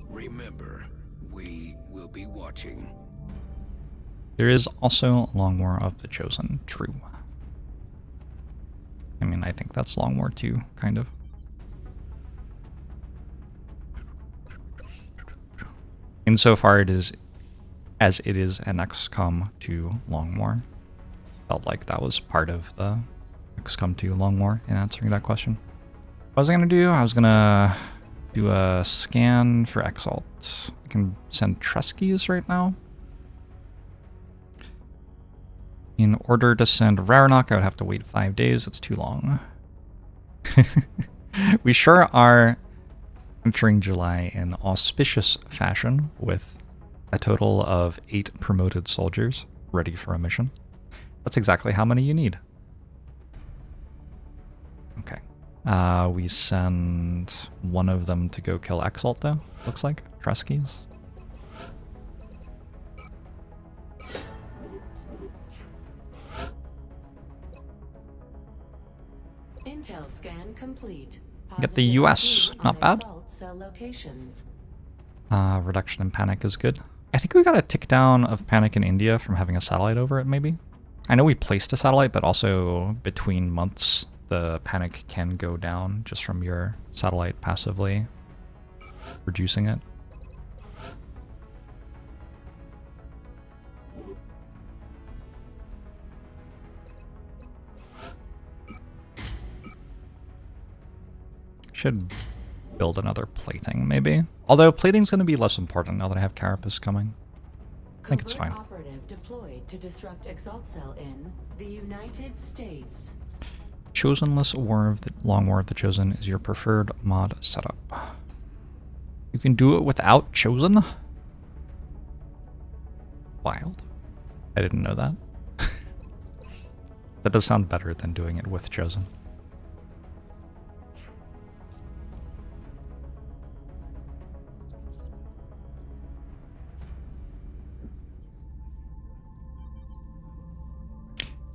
Remember, we will be watching. There is also Longmore of the Chosen. True. I mean, I think that's Longmore too, kind of. Insofar it is as it is an XCOM to Longmore. Felt like that was part of the XCOM 2 Longmore in answering that question. What was I gonna do? I was gonna do a scan for Exalt. I can send Treskies right now. In order to send Rarenok, I would have to wait 5 days. That's too long. We sure are entering July in auspicious fashion with a total of 8 promoted soldiers ready for a mission. That's exactly how many you need. Okay. We send one of them to go kill Exalt, though, looks like. Treskies. Intel scan complete. Get the US, not bad. Cell locations. Reduction in panic is good. I think we got a tick down of panic in India from having a satellite over it, maybe. I know we placed a satellite, but also between months, the panic can go down just from your satellite passively reducing it. Should build another plating, maybe. Although plating's going to be less important now that I have Carapace coming. I think it's fine. Operative deployed to disrupt Exalt cell in the United States. Chosenless War of the Long War of the Chosen is your preferred mod setup. You can do it without Chosen? Wild. I didn't know that. That does sound better than doing it with Chosen.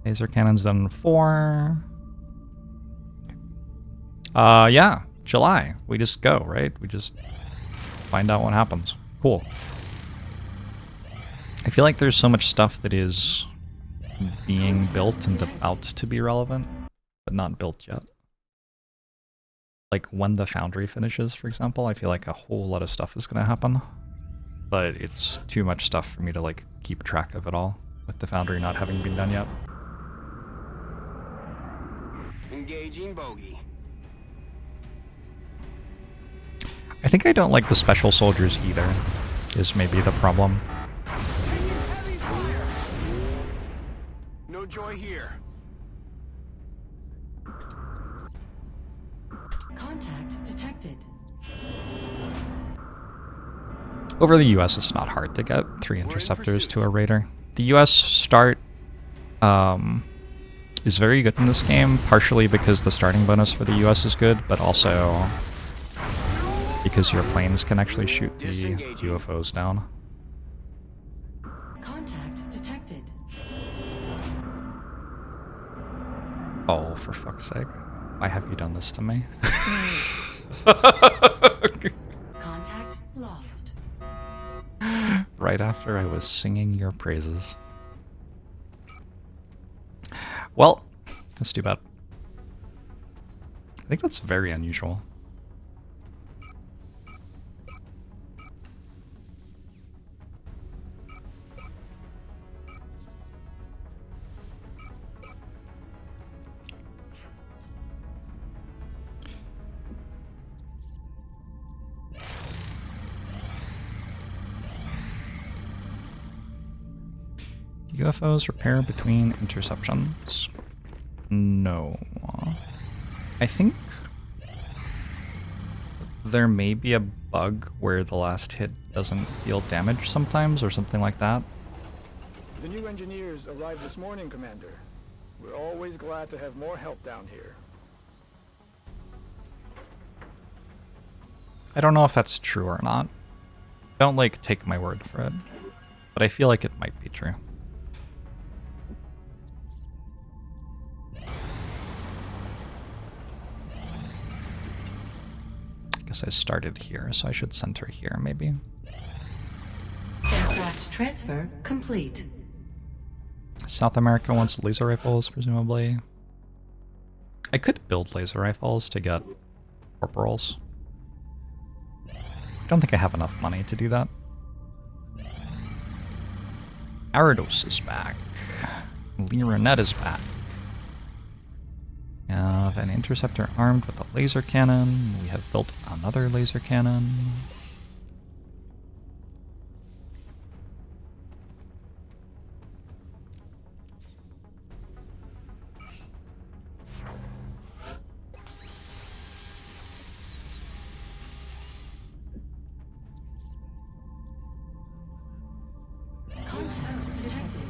Laser cannon's done 4. Yeah, July. We just go, right? We just find out what happens. Cool. I feel like there's so much stuff that is being built and about to be relevant, but not built yet. Like when the Foundry finishes, for example, I feel like a whole lot of stuff is going to happen, but it's too much stuff for me to like keep track of it all, with the Foundry not having been done yet. Engaging bogey. I think I don't like the special soldiers either, is maybe the problem. Heavy fire. No joy here. Contact detected. Over the US, it's not hard to get 3 interceptors to a raider. The US start is very good in this game, partially because the starting bonus for the US is good, but also because your planes can actually shoot the UFOs down. Contact detected. Oh, for fuck's sake. Why have you done this to me? Contact lost. Right after I was singing your praises. Well, that's too bad. I think that's very unusual. UFOs repair between interceptions. No. I think there may be a bug where the last hit doesn't deal damage sometimes or something like that. The new engineers arrived this morning, Commander. We're always glad to have more help down here. I don't know if that's true or not. Don't, like, take my word for it. But I feel like it might be true. Guess guess I started here, so I should center here, maybe. Aircraft transfer complete. South America wants laser rifles, presumably. I could build laser rifles to get corporals. I don't think I have enough money to do that. Arados is back. Lirenet is back. We have an interceptor armed with a laser cannon. We have built another laser cannon. Contact detected.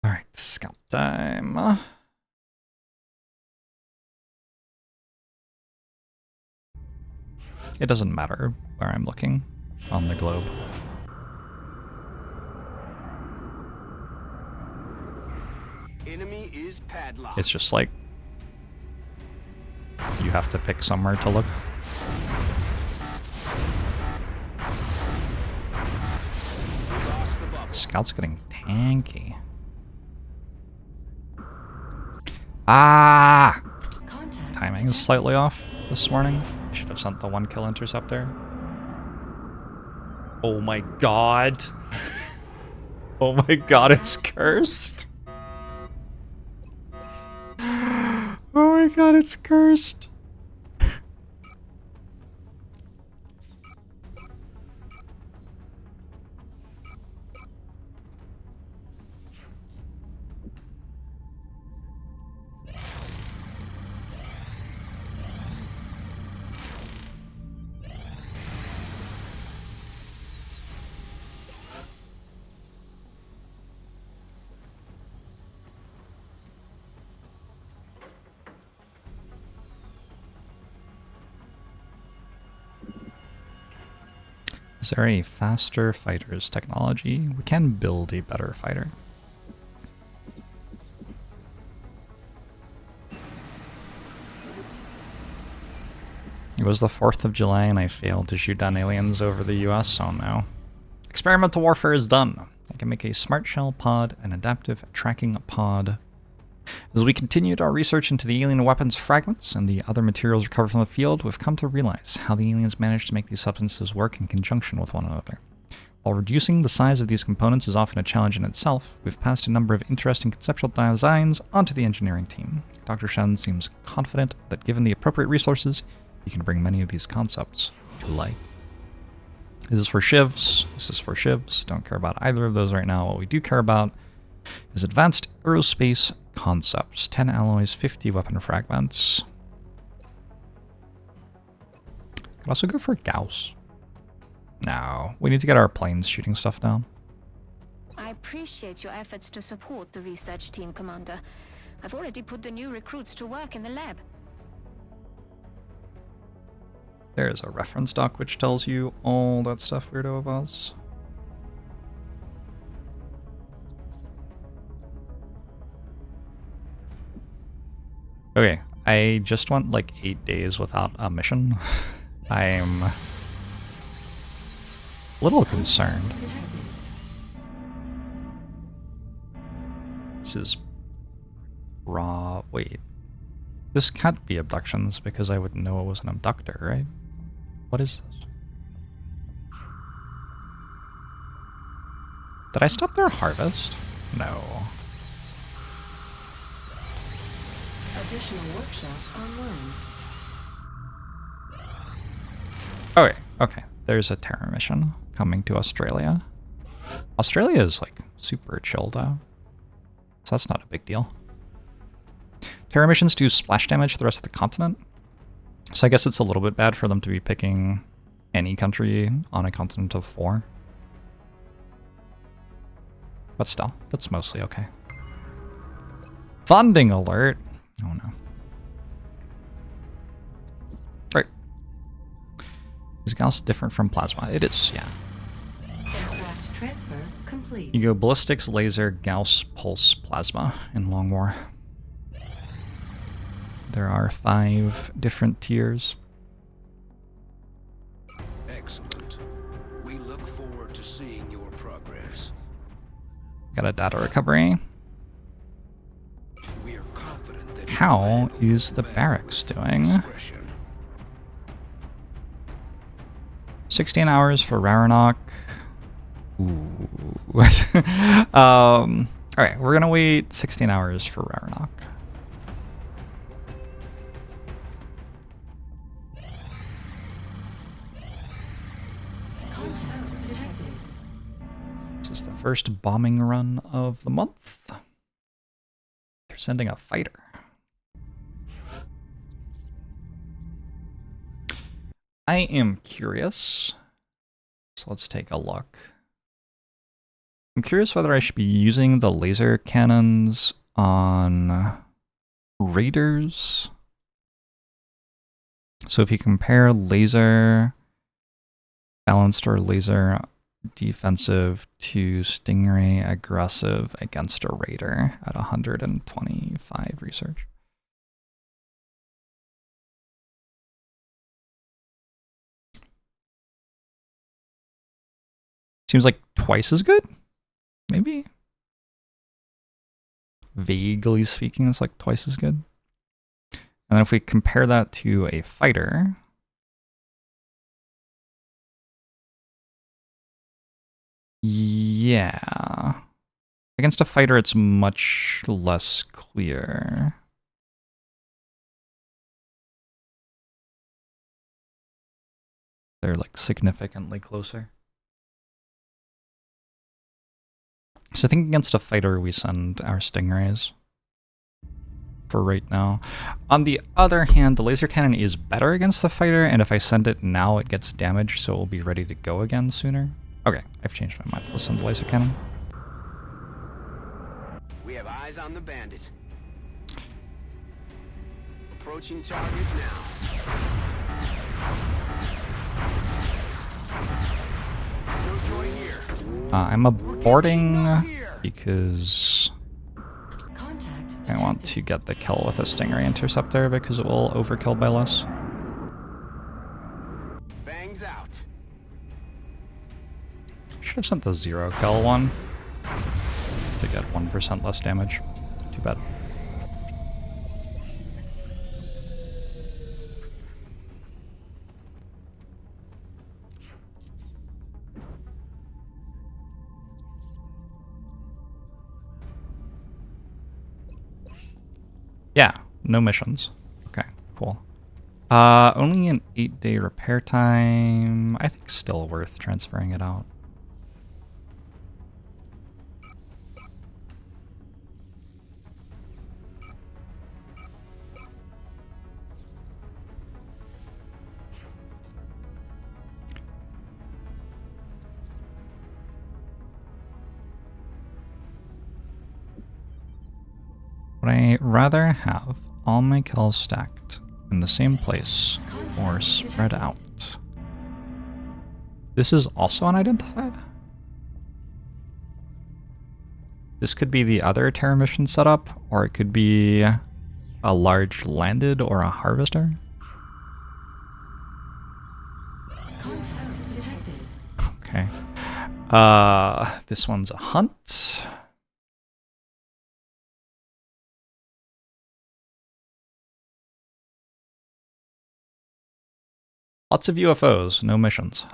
Alright, scout time. It doesn't matter where I'm looking on the globe. Enemy is padlocked. It's just like you have to pick somewhere to look. Lost the bubble. Scout's getting tanky. Ah! Contact Timing is slightly off this morning. I should have sent the 1-kill interceptor. Oh my god. Oh my god, it's cursed. Oh my god, it's cursed. Is there a faster fighter's technology? We can build a better fighter. It was the 4th of July and I failed to shoot down aliens over the US, oh no. Experimental warfare is done. I can make a smart shell pod, an adaptive tracking pod. As we continued our research into the alien weapons fragments and the other materials recovered from the field, we've come to realize how the aliens managed to make these substances work in conjunction with one another. While reducing the size of these components is often a challenge in itself, we've passed a number of interesting conceptual designs onto the engineering team. Dr. Shen seems confident that given the appropriate resources, he can bring many of these concepts to life. This is for shivs. This is for shivs. Don't care about either of those right now. What we do care about is advanced aerospace concepts. 10 alloys, 50 weapon fragments. Could also go for Gauss. No, we need to get our planes shooting stuff down. I appreciate your efforts to support the research team, Commander. I've already put the new recruits to work in the lab. There's a reference doc which tells you all that stuff, weirdo of us. Okay, I just went like 8 days without a mission. I'm a little concerned. This is raw. Wait. This can't be abductions because I would know it was an abductor, right? What is this? Did I stop their harvest? No. Additional workshop online. Okay, okay. There's a Terra mission coming to Australia. Australia is like super chilled out, so that's not a big deal. Terra missions do splash damage to the rest of the continent, so I guess it's a little bit bad for them to be picking any country on a continent of 4. But still, that's mostly okay. Funding alert! Oh no. Right. Is Gauss different from plasma? It is, yeah. Aircraft transfer complete. You go ballistics, laser, Gauss, pulse, plasma in Long War. There are 5 different tiers. Excellent. We look forward to seeing your progress. Got a data recovery. We are confident that How is the barracks doing? 16 hours for Raranok. Ooh. Alright, we're gonna wait 16 hours for Raranok. Contact detected. This is the first bombing run of the month. They're sending a fighter. I am curious. So let's take a look. I'm curious whether I should be using the laser cannons on raiders. So if you compare laser balanced or laser defensive to Stingray aggressive against a raider at 125 research. Seems like twice as good, maybe? Vaguely speaking, it's like twice as good. And then if we compare that to a fighter, yeah. Against a fighter, it's much less clear. They're like significantly closer. So I think against a fighter, we send our Stingrays for right now. On the other hand, the laser cannon is better against the fighter, and if I send it now, it gets damaged, so it will be ready to go again sooner. Okay, I've changed my mind. Let's send the laser cannon. We have eyes on the bandit. Approaching target now. No joy here. I'm aborting because Contact I want to get the kill with a Stingray Interceptor because it will overkill by less. Bangs out. Should have sent the 0 kill one to get 1% less damage. Too bad. Yeah, no missions. Okay, cool. Only an 8-day repair time. I think still worth transferring it out. Would I rather have all my kills stacked in the same place or spread out? This is also unidentified? This could be the other Terra mission setup, or it could be a large landed or a harvester. Contact detected. Okay. This one's a hunt. Lots of UFOs, no missions.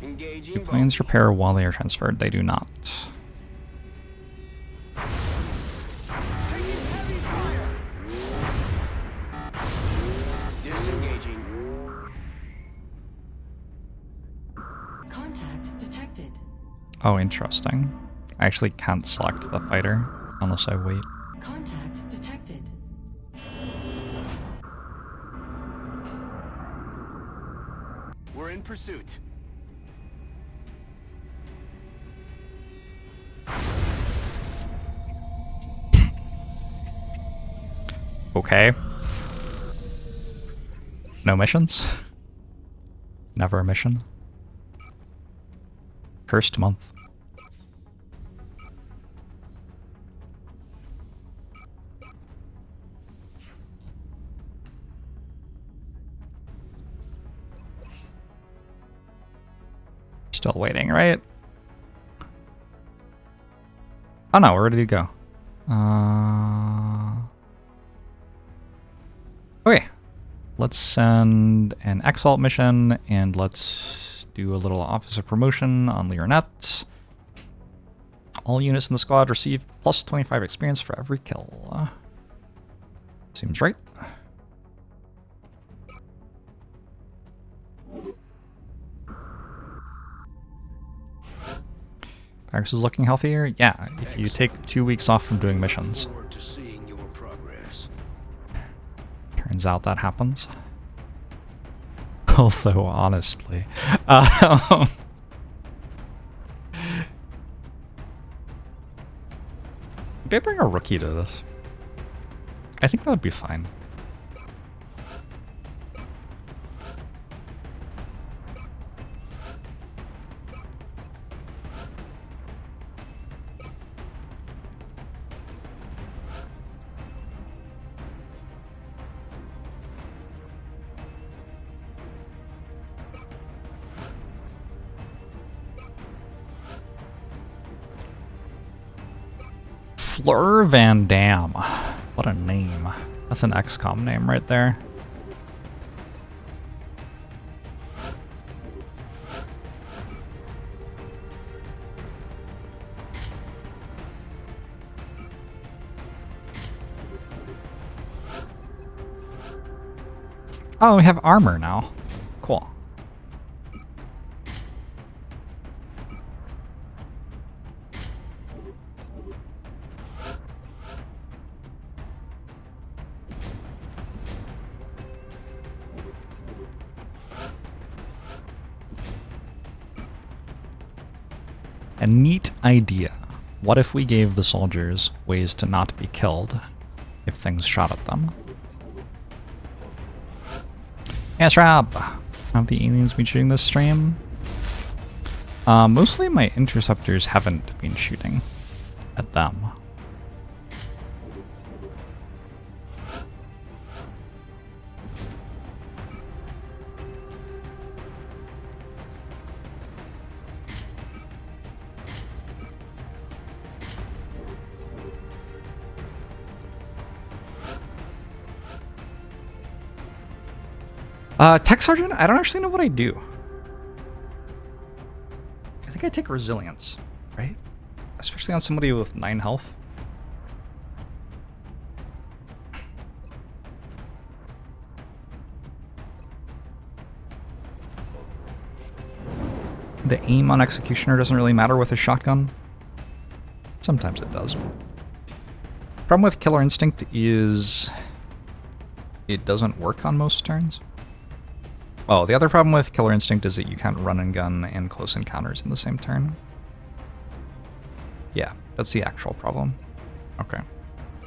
Engaging. Do planes repair while they are transferred? They do not. Taking heavy fire. Disengaging. Contact detected. Oh, interesting. I actually can't select the fighter unless I wait. Contact detected. We're in pursuit. Okay. No missions? Never a mission? Cursed month. Still waiting, right? Oh no, where did he go? Okay. Let's send an Exalt mission, and let's do a little Officer promotion on Leonette. All units in the squad receive plus 25 experience for every kill. Seems right. Paris is looking healthier? Yeah, if you take 2 weeks off from doing missions. Forward to seeing your progress. Turns out that happens. Although, honestly... Maybe I bring a rookie to this. I think that would be fine. Fleur Van Dam. What a name. That's an XCOM name right there. Oh, we have armor now. Cool. A neat idea. What if we gave the soldiers ways to not be killed if things shot at them? Yes, Rob! Have the aliens been shooting this stream? Mostly my interceptors haven't been shooting at them. Tech Sergeant? I don't actually know what I do. I think I take Resilience, right? Especially on somebody with 9 health. The aim on Executioner doesn't really matter with a shotgun. Sometimes it does. Problem with Killer Instinct is it doesn't work on most turns. Oh, the other problem with Killer Instinct is that you can't run and gun and close encounters in the same turn. Yeah, that's the actual problem. Okay.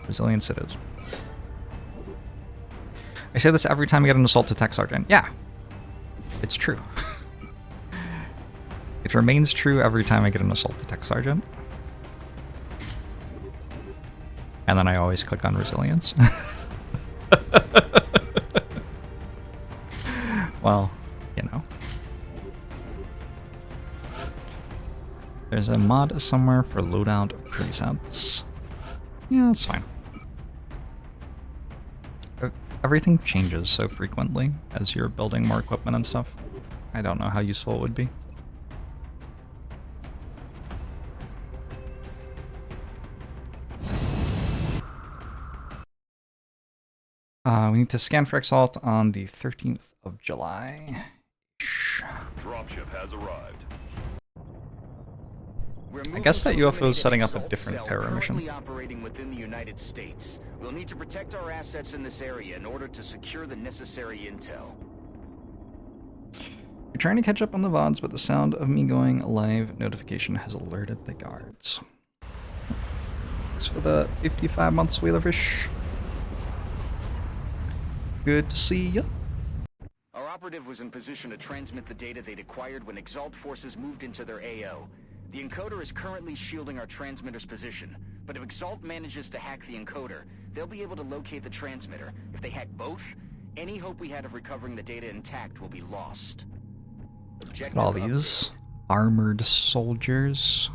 Resilience it is. I say this every time I get an assault to Tech Sergeant. Yeah, it's true. It remains true every time I get an assault to Tech Sergeant. And then I always click on Resilience. Well, you know. There's a mod somewhere for loadout presets. Yeah, that's fine. Everything changes so frequently as you're building more equipment and stuff. I don't know how useful it would be. We need to scan for Exalt on the 13th of July. Dropship has arrived. I guess that UFO is setting up a different terror mission. Currently operating within the United States. We'll need to protect our assets in this area in order to secure the necessary intel. You're trying to catch up on the VODs, but the sound of me going live notification has alerted the guards. Thanks for the 55 months, Wheelerfish. Good to see ya. Our operative was in position to transmit the data they'd acquired when Exalt forces moved into their AO. The encoder is currently shielding our transmitter's position, but if Exalt manages to hack the encoder, they'll be able to locate the transmitter. If they hack both, any hope we had of recovering the data intact will be lost. Look at all these armored soldiers.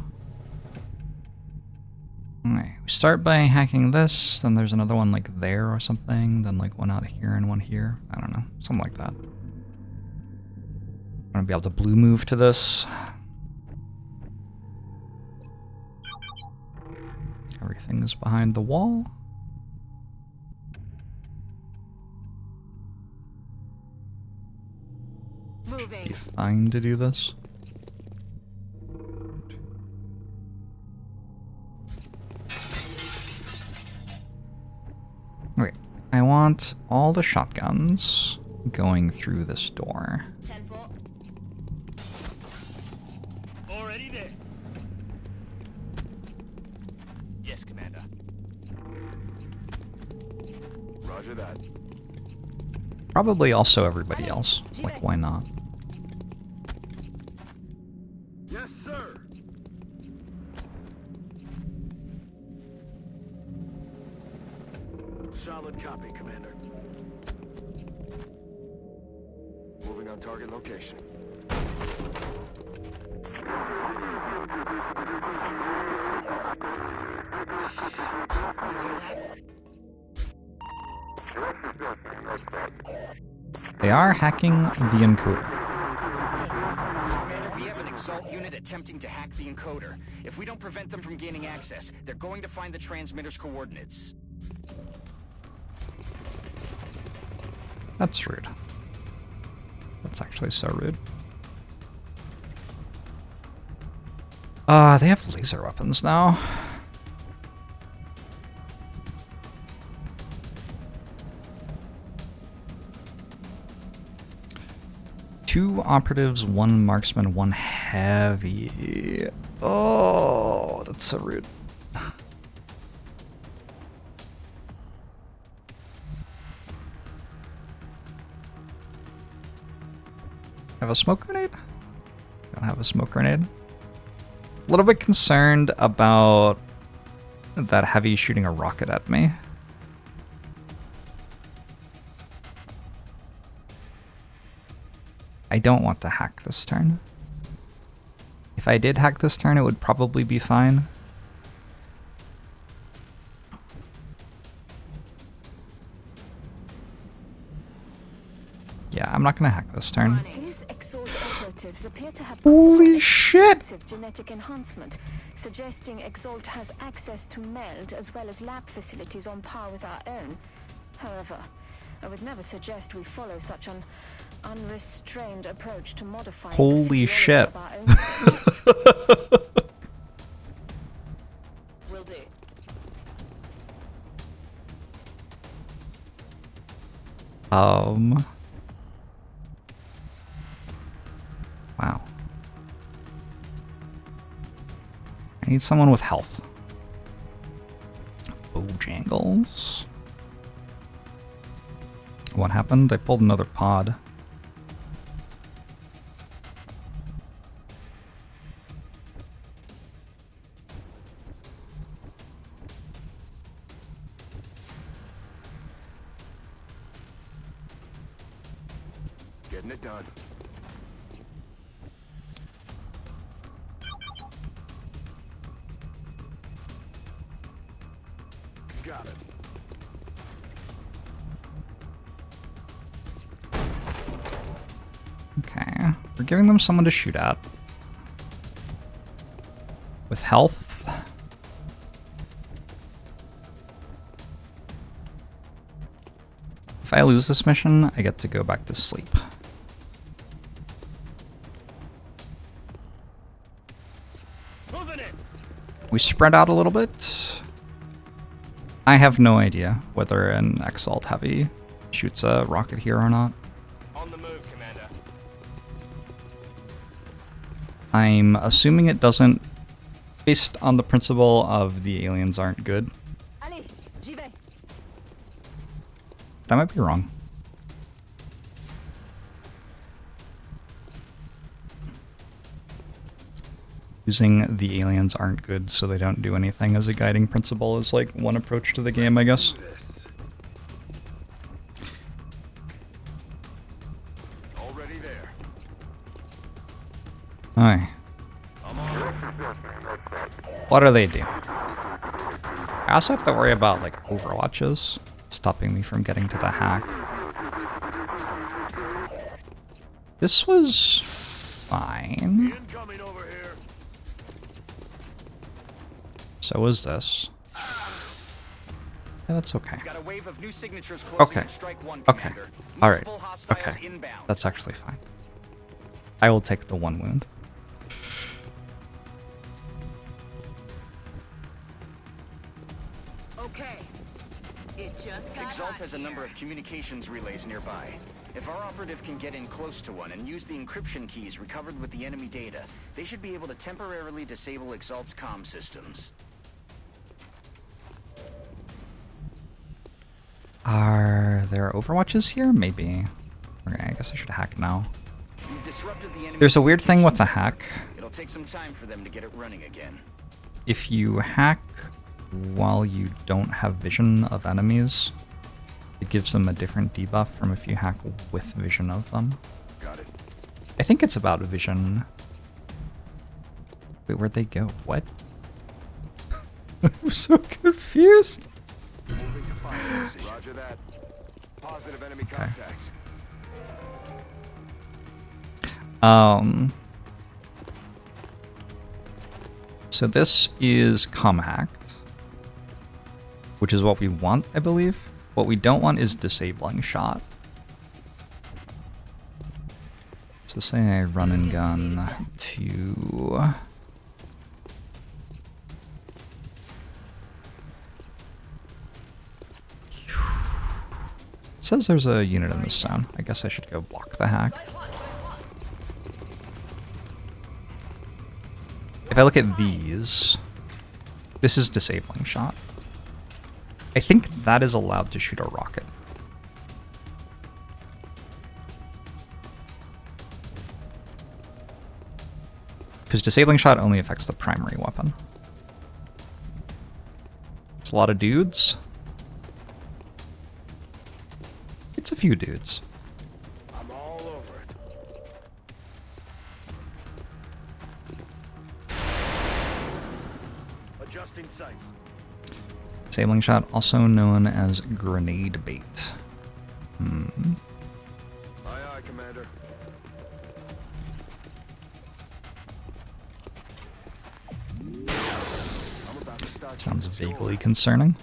Okay, we start by hacking this, then there's another one like there or something, then like one out here and one here. I don't know, something like that. I'm gonna be able to blue move to this. Everything is behind the wall. Be fine to do this. Okay, I want all the shotguns going through this door. 10-4. Already there. Yes, Commander. Roger that. Probably also everybody else. Like, why not? Yes, sir. Solid copy, Commander. Moving on target location. They are hacking the encoder. Commander, we have an Exalt unit attempting to hack the encoder. If we don't prevent them from gaining access, they're going to find the transmitter's coordinates. That's rude. That's actually so rude. They have laser weapons now. Two operatives, one marksman, one heavy. Oh, that's so rude. Have a smoke grenade? Don't have a smoke grenade. A little bit concerned about that heavy shooting a rocket at me. I don't want to hack this turn. If I did hack this turn, it would probably be fine. Yeah, I'm not gonna hack this turn. These Exalt operatives appear to have Holy shit! genetic enhancement, suggesting Exalt has access to meld as well as lab facilities on par with our own. However, I would never suggest we follow such an unrestrained approach to modifying Holy the physiology shit. of our own cells. Will do. Wow. I need someone with health. Bojangles. What happened? I pulled another pod. Getting it done. Got it. Okay. We're giving them someone to shoot at. With health. If I lose this mission, I get to go back to sleep. Moving it. We spread out a little bit. I have no idea whether an Exalt Heavy shoots a rocket here or not. On the move, Commander. I'm assuming it doesn't, based on the principle of the aliens aren't good. Allez, j'y vais. But I might be wrong. Using the aliens aren't good so they don't do anything as a guiding principle is like one approach to the game, I guess. Already there. Alright, What do they do? I also have to worry about like overwatches stopping me from getting to the hack. This was fine. So was this. Yeah, that's okay. Got a wave of new signatures closing in Strike 1, Okay. Commander. All right. Multiple hostiles Okay. inbound. That's actually fine. I will take the 1 wound. Okay. It just got Exalt hot has a number here. of communications relays nearby. If our operative can get in close to one and use the encryption keys recovered with the enemy data, they should be able to temporarily disable Exalt's comm systems. Are there overwatches here? Maybe. Okay, I guess I should hack now. You've disrupted the enemy. There's a weird thing with the hack. It'll take some time for them to get it running again. If you hack while you don't have vision of enemies, it gives them a different debuff from if you hack with vision of them. Got it. I think it's about vision. Wait, where'd they go? What? I'm so confused. Moving to fire position. Roger that. Positive enemy contacts. So this is comm hacked, which is what we want, I believe. What we don't want is disabling shot. So say I run and gun to... It says there's a unit in this zone. I guess I should go block the hack. If I look at these, this is disabling shot. I think that is allowed to shoot a rocket. Because disabling shot only affects the primary weapon. It's a lot of dudes. It's a few dudes. I'm all over it. Adjusting sights. Disabling shot, also known as grenade bait. Aye, aye, Commander. I'm about to start. Sounds vaguely concerning.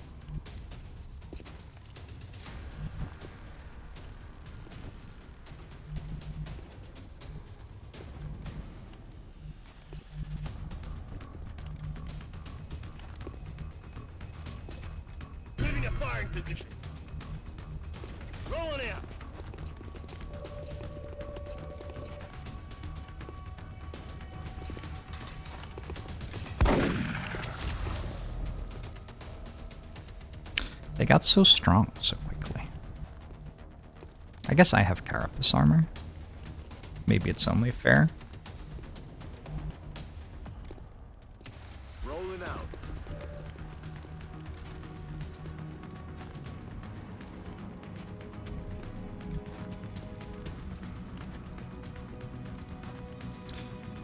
Leaving a firing position. Rolling out. They got so strong so quickly. I guess I have carapace armor. Maybe it's only fair. Rolling out.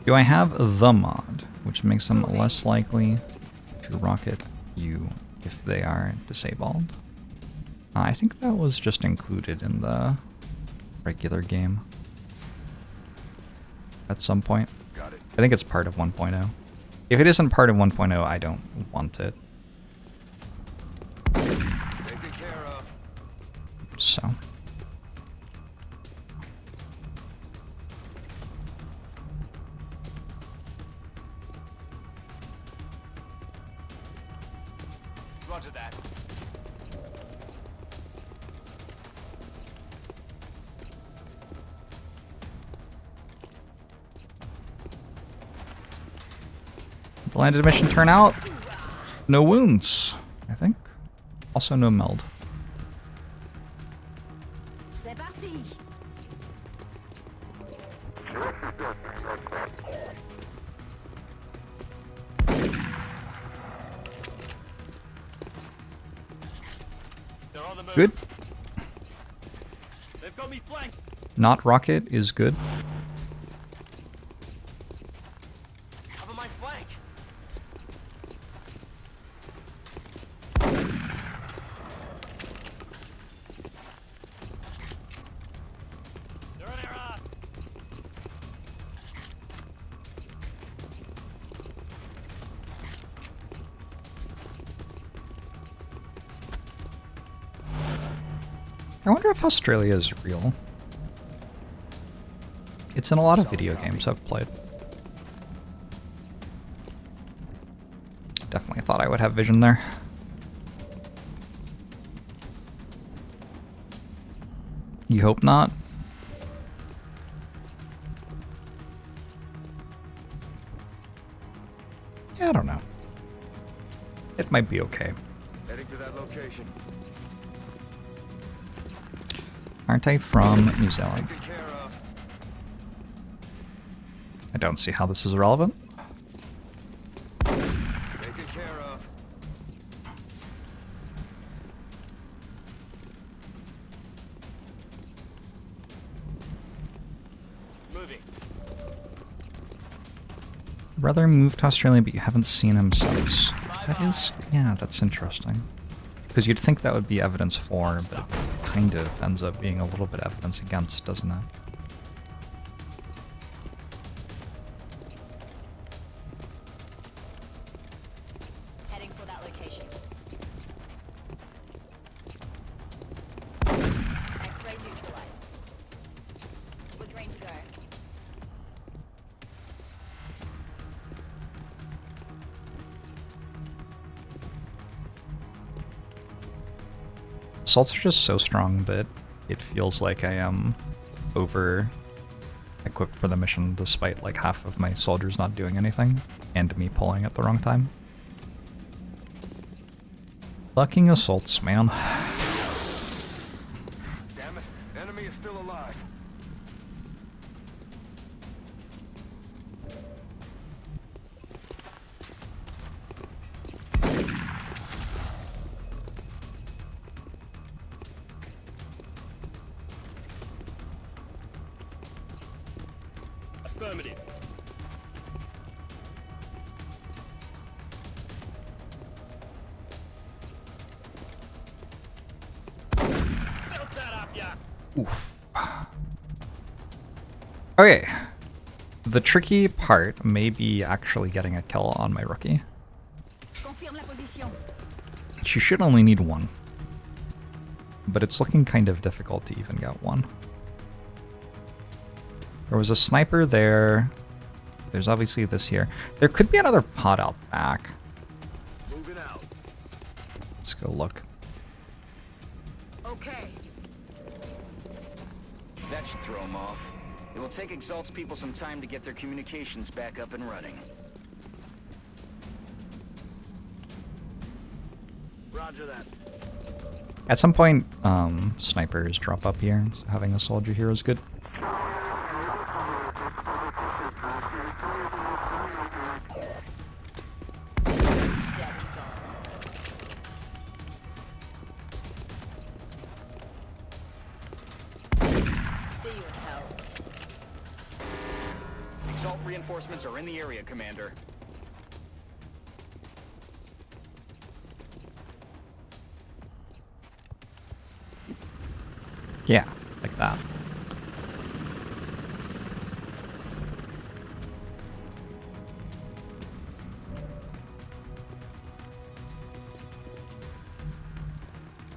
Do I have the mod, which makes them less likely to rocket you if they are disabled? I think that was just included in the regular game at some point. Got it. I think it's part of 1.0. If it isn't part of 1.0, I don't want it. Taken care of. So. Roger that. The landed mission turn out. No wounds, I think. Also no meld. C'est parti. They're on the move. Good. They've got me flanked. Not rocket is good. Cover my flank. I wonder if Australia is real. It's in a lot of video games I've played. Definitely thought I would have vision there. You hope not? Yeah, I don't know. It might be okay. Heading to that location. Aren't I from New Zealand? Taken care of. I don't see how this is relevant. Taken care of. Moving. Brother moved to Australia, but you haven't seen him since. That is, yeah, that's interesting. Because you'd think that would be evidence for, but it kind of ends up being a little bit evidence against, doesn't it? Heading for that location. X-ray neutralized. With green to go. Assaults are just so strong that it feels like I am over equipped for the mission despite like half of my soldiers not doing anything and me pulling at the wrong time. Fucking assaults, man. Damn it. Enemy is still alive. Affirmative. Built that up, yeah. Oof. Okay. The tricky part may be actually getting a kill on my rookie. Confirme la position. She should only need one. But it's looking kind of difficult to even get one. There was a sniper there. There's obviously this here. There could be another pod out back. Moving out. Let's go look. Okay. That should throw them off. It will take Exalt's people some time to get their communications back up and running. Roger that. At some point, snipers drop up here, so having a soldier here is good. See you in hell. Exalt reinforcements are in the area, Commander. Yeah, like that.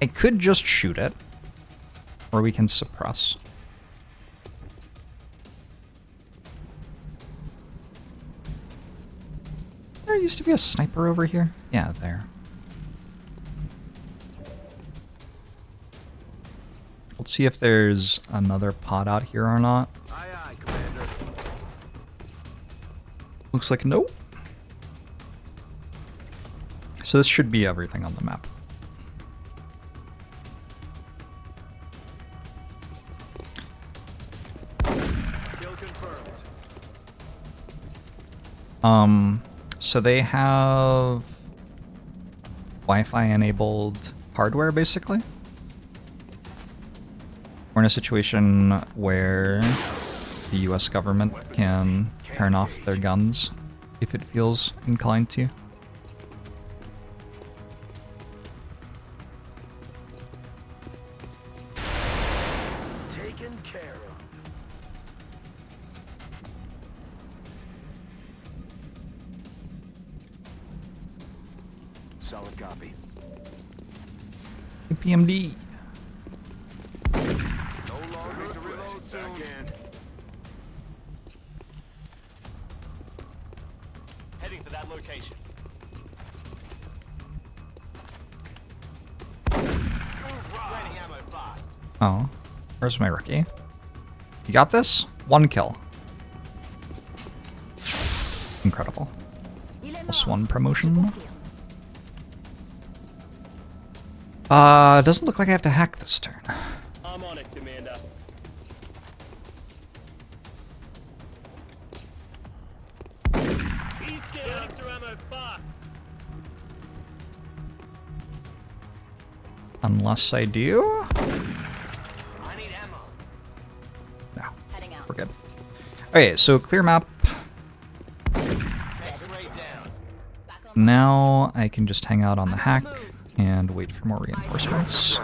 I could just shoot it, or we can suppress. There used to be a sniper over here. Yeah, there. Let's see if there's another pod out here or not. Aye, aye, Commander. Looks like nope. So this should be everything on the map. Kill confirmed. So they have Wi-Fi enabled hardware, basically. We're in a situation where the US government can turn off their guns if it feels inclined to. Taken care of. Solid copy. PMD. soon. Heading for that location. Draining ammo fast. Oh, where's my rookie? You got this? 1 kill. Incredible. Plus 1 promotion. Doesn't look like I have to hack this turn. I'm on it, Commander. He's getting through ammo fast. Unless I do? I need ammo. No, Heading out. we're good. Okay, so clear map. X-ray down. Back on. Now I can just hang out on the hack and wait for more reinforcements.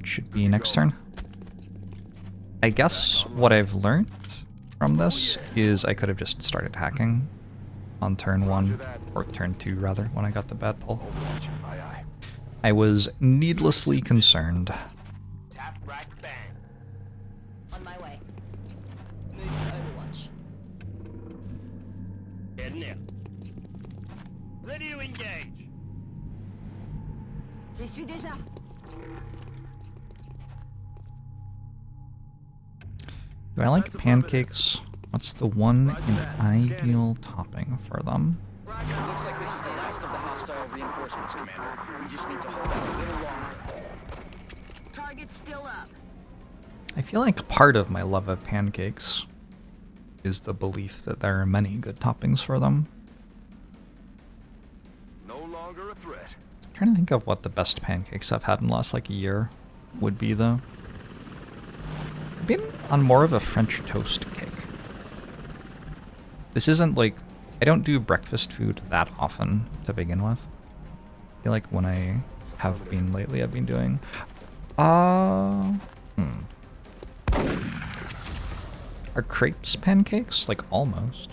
Should be next turn. I guess what I've learned from this is I could have just started hacking on turn 1, or turn 2 rather, when I got the bad pull. Aye, aye. I was needlessly concerned. Tap, rack, bang. On my way. Move to Overwatch. Heading out. Ready to engage. J'y suis déjà. Do I like pancakes? What's the one ideal topping for them? Looks like this is the last of the hostile reinforcements, Commander. We just need to hold out a little longer. Target's still up. I feel like part of my love of pancakes is the belief that there are many good toppings for them. No longer a threat. I'm trying to think of what the best pancakes I've had in the last like a year would be though. I've been on more of a French toast kick. This isn't like, I don't do breakfast food that often to begin with. I feel like when I have been lately, I've been doing, Are crepes pancakes? Like almost.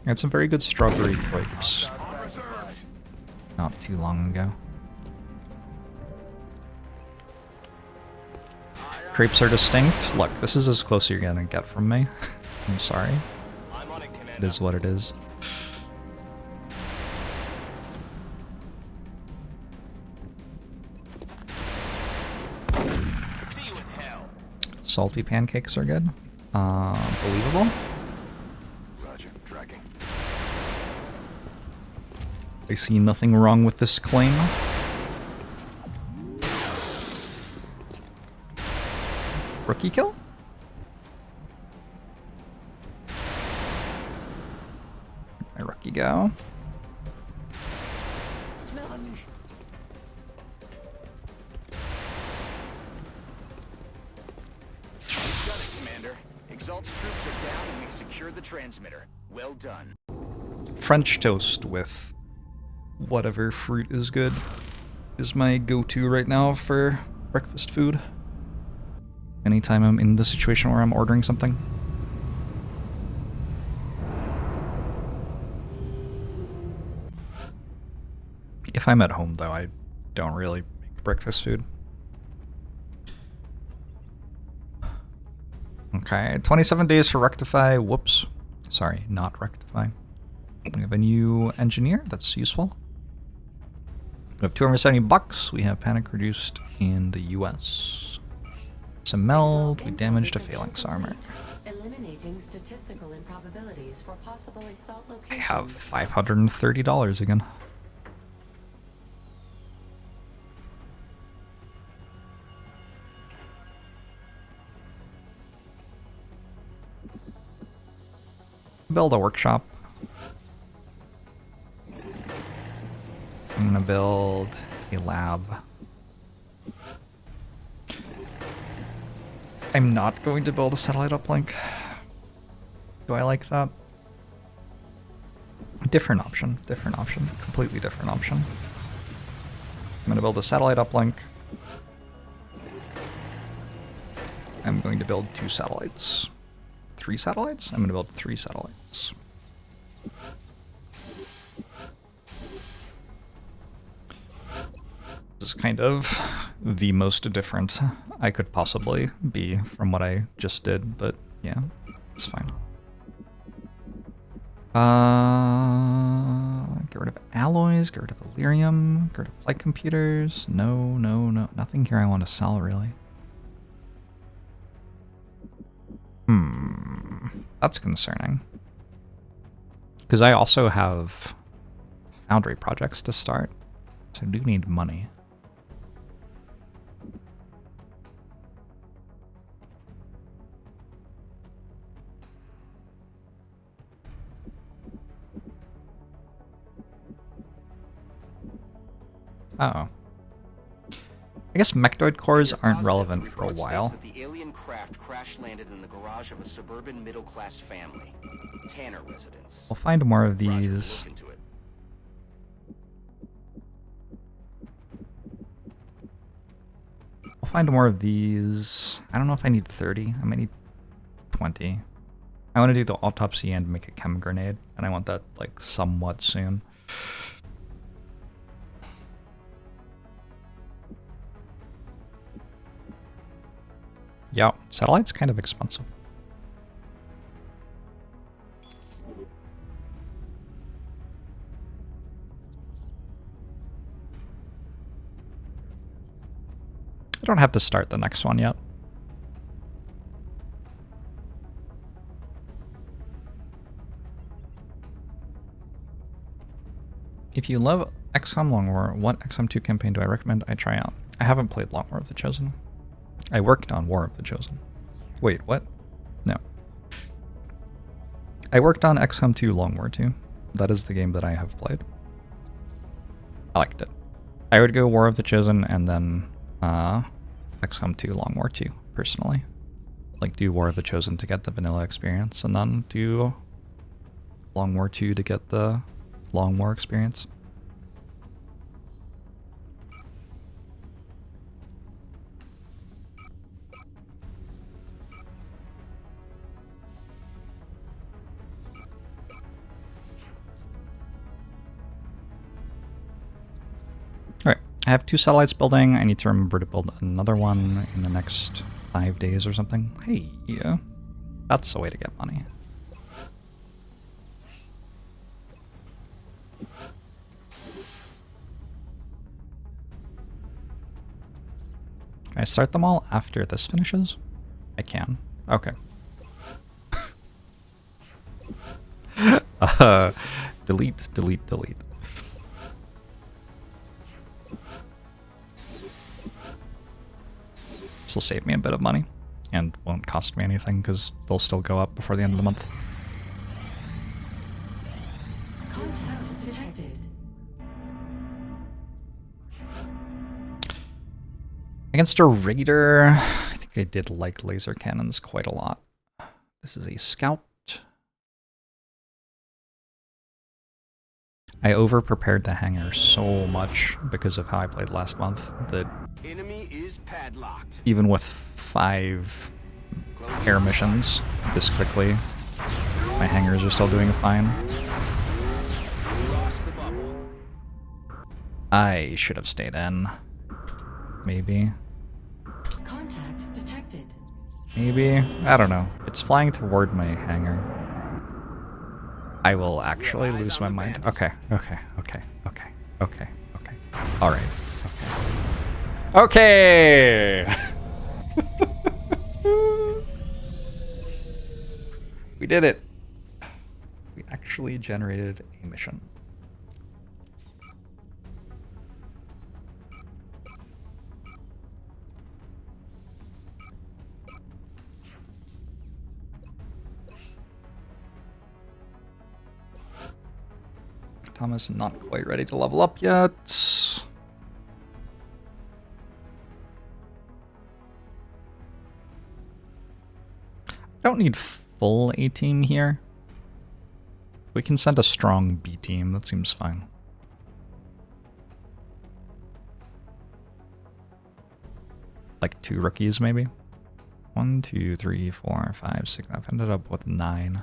I had some very good strawberry crepes not too long ago. Crepes are distinct. Look, this is as close as you're gonna get from me. I'm sorry. I'm on it, Commander. It is what it is. See you in hell. Salty pancakes are good. Believable. Roger. Tracking. I see nothing wrong with this claim. Rookie kill? My rookie go. Got it, Commander. Exalt's troops are down and we've secured the transmitter. Well done. French toast with whatever fruit is good is my go-to right now for breakfast food. Anytime I'm in the situation where I'm ordering something. If I'm at home though, I don't really make breakfast food. Okay, 27 days for rectify. Whoops. Sorry, not rectify. We have a new engineer. That's useful. We have $270. We have panic reduced in the US. Some meld. We damaged a phalanx armor. Eliminating statistical improbabilities for possible Exalt I locations. have $530 again. Build a workshop. I'm gonna build a lab. I'm not going to build a satellite uplink. Do I like that? Different option, completely different option. I'm gonna build a satellite uplink. I'm going to build 2 satellites. 3 satellites? I'm gonna build 3 satellites. This is kind of the most different I could possibly be from what I just did, but yeah, it's fine. Get rid of alloys, get rid of Illyrium, get rid of flight computers. No, nothing here I want to sell, really. That's concerning. Because I also have Foundry projects to start, so I do need money. Uh-oh. I guess mechdoid cores aren't relevant for a while. The alien craft crash landed in the garage of a suburban middle-class family, Tanner residence. We'll find more of these. We'll find more of these. I don't know if I need 30. I might need 20. I want to do the autopsy and make a chem grenade, and I want that like somewhat soon. Yeah, satellite's kind of expensive. I don't have to start the next one yet. If you love XCOM Long War, what XCOM 2 campaign do I recommend I try out? I haven't played Long War of the Chosen. I worked on War of the Chosen. Wait, what? No. I worked on XCOM 2 Long War 2. That is the game that I have played. I liked it. I would go War of the Chosen and then XCOM 2 Long War 2, personally. Like, do War of the Chosen to get the vanilla experience, and then do Long War 2 to get the Long War experience. Alright, I have 2 satellites building. I need to remember to build another one in the next 5 days or something. Hey, yeah. That's the way to get money. Can I start them all after this finishes? I can. Okay. Delete, delete, delete. This will save me a bit of money and won't cost me anything because they'll still go up before the end of the month. Contact detected. Against a raider, I think I did like laser cannons quite a lot. This is a scout. I over-prepared the hangar so much because of how I played last month that Enemy is padlocked. even with 5 air missions this quickly, my hangars are still doing fine. Lost the bubble. I should have stayed in. Maybe. Contact detected. Maybe. I don't know. It's flying toward my hangar. I will actually lose my mind. Okay. Alright. Okay. We did it. We actually generated a mission. Thomas not quite ready to level up yet. Don't need full A team here. We can send a strong B team, that seems fine. Like 2 rookies maybe? 1, 2, 3, 4, 5, 6. I've ended up with 9.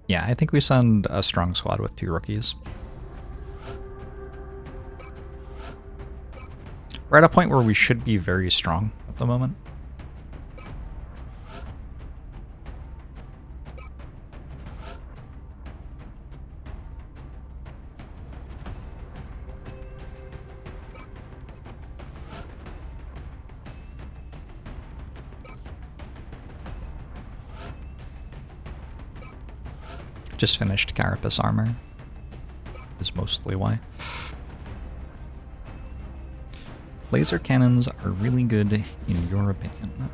Yeah, I think we send a strong squad with 2 rookies. We're at a point where we should be very strong at the moment. Just finished Carapace armor, is mostly why. Laser cannons are really good in your opinion.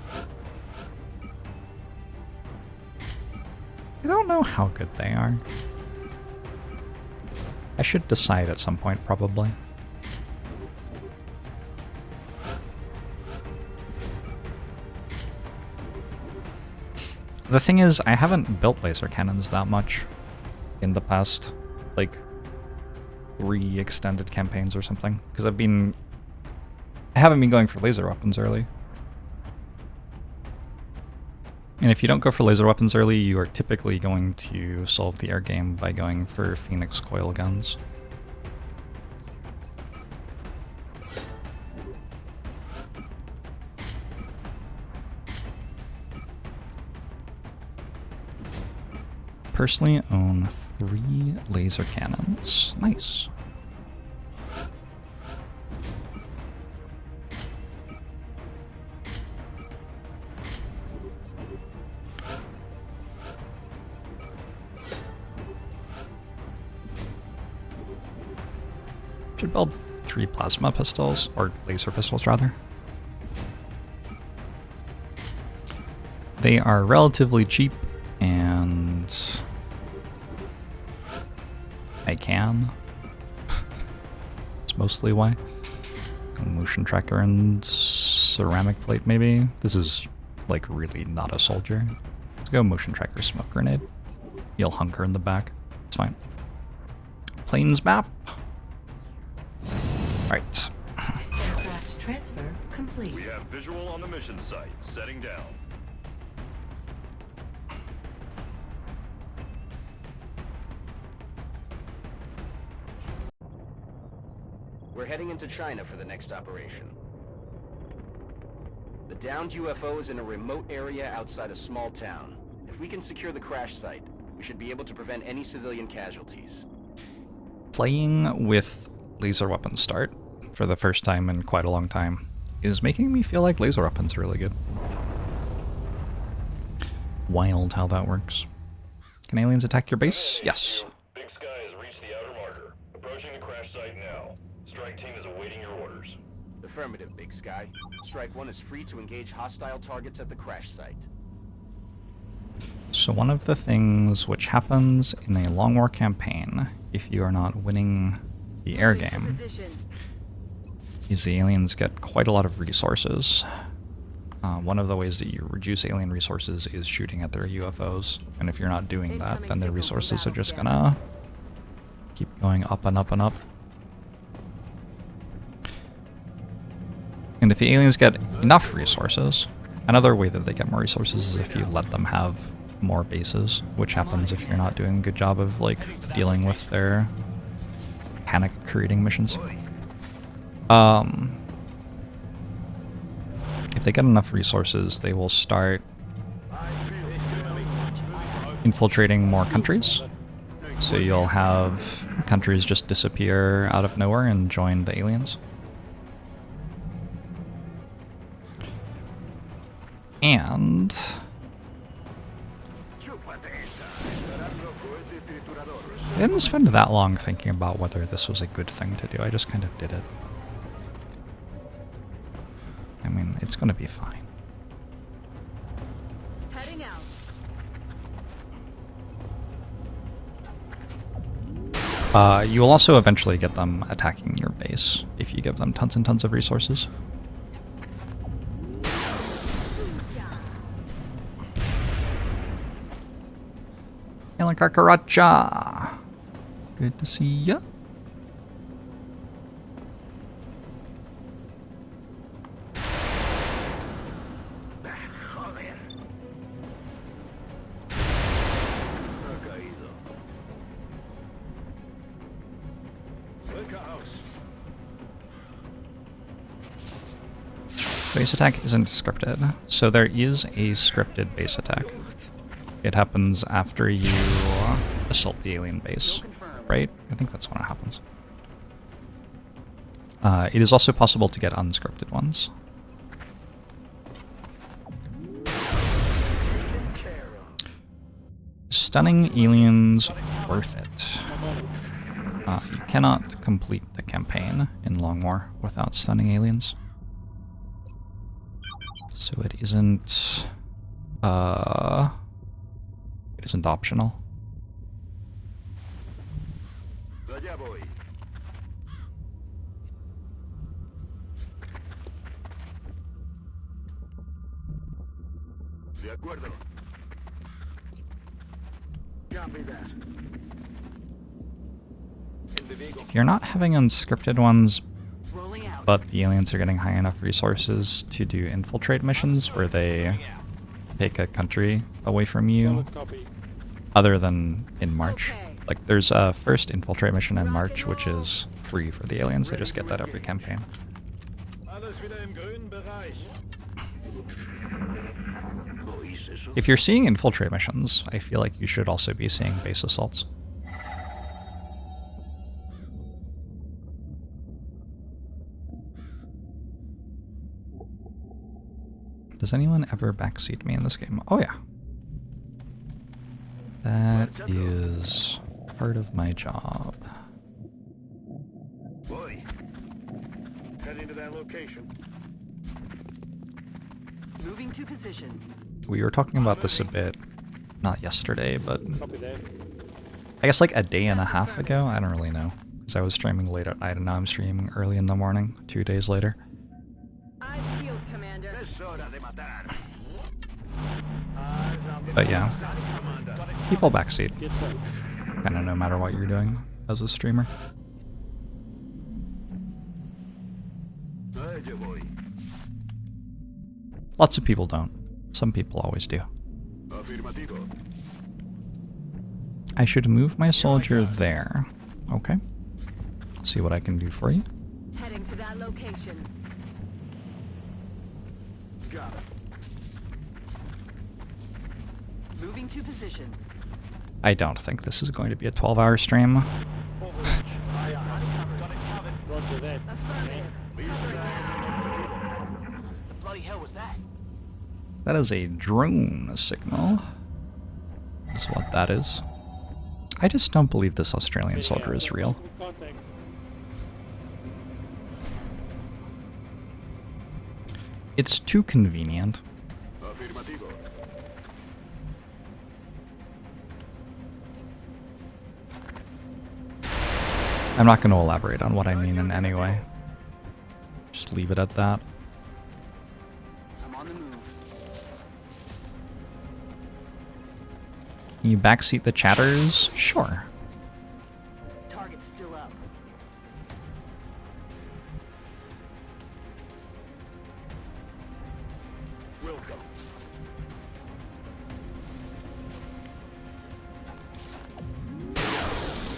I don't know how good they are. I should decide at some point, probably. The thing is, I haven't built laser cannons that much in the past, like, 3 extended campaigns or something, because I haven't been going for laser weapons early. And if you don't go for laser weapons early, you are typically going to solve the air game by going for Phoenix coil guns. Personally own 3 laser cannons. Nice. Should build 3 plasma pistols, or laser pistols rather. They are relatively cheap, and I can. It's mostly why. Motion tracker and ceramic plate, maybe. This is like really not a soldier. Let's go motion tracker, smoke grenade. You'll hunker in the back. It's fine. Planes map. Right. Aircraft transfer complete. We have visual on the mission site. Setting down. We're heading into China for the next operation. The downed UFO is in a remote area outside a small town. If we can secure the crash site, we should be able to prevent any civilian casualties. Playing with laser weapons start for the first time in quite a long time is making me feel like laser weapons are really good. Wild how that works. Can aliens attack your base? Yes. Big Sky has reached the outer marker. Approaching the crash site now. Strike team is awaiting your orders. Affirmative, Big Sky. Strike 1 is free to engage hostile targets at the crash site. So one of the things which happens in a long war campaign, if you are not winning the air game, is the aliens get quite a lot of resources. One of the ways that you reduce alien resources is shooting at their UFOs, and if you're not doing that, then their resources are just gonna keep going up and up and up. And if the aliens get enough resources, another way that they get more resources is if you let them have more bases, which happens if you're not doing a good job of like dealing with their panic creating missions. If they get enough resources, they will start infiltrating more countries. So you'll have countries just disappear out of nowhere and join the aliens. And I didn't spend that long thinking about whether this was a good thing to do. I just kind of did it. I mean, it's gonna be fine. Heading out. You will also eventually get them attacking your base if you give them tons and tons of resources. Hello, Kakaracha. Good to see ya. base attack isn't scripted. So there is a scripted base attack. It happens after you assault the alien base, right? I think that's when it happens. It is also possible to get unscripted ones. Stunning aliens, worth it. You cannot complete the campaign in Long War without stunning aliens. So it isn't optional. Allá voy. De acuerdo. Copy that. If you're not having unscripted ones, but the aliens are getting high enough resources to do infiltrate missions where they take a country away from you, other than in March. Like, there's a first infiltrate mission in March, which is free for the aliens. They just get that every campaign. If you're seeing infiltrate missions, I feel like you should also be seeing base assaults. Does anyone ever backseat me in this game? Oh yeah. That is part of my job. Voy. Heading to that location. Moving to position. We were talking about this a bit, not yesterday, but I guess like a day and a half ago. I don't really know, because I was streaming late at night and now I'm streaming early in the morning, 2 days later. But yeah, people backseat, kind of no matter what you're doing as a streamer. Lots of people don't. Some people always do. I should move my soldier there. Okay. See what I can do for you. Heading to that location. Got it. Moving to position. I don't think this is going to be a 12-hour stream. Bloody hell was that? That is a drone signal. Is what that is. I just don't believe this Australian soldier is real. It's too convenient. I'm not going to elaborate on what I mean in any way. Just leave it at that. I'm on the move. You backseat the chatters? Sure. Target's still up. Will go.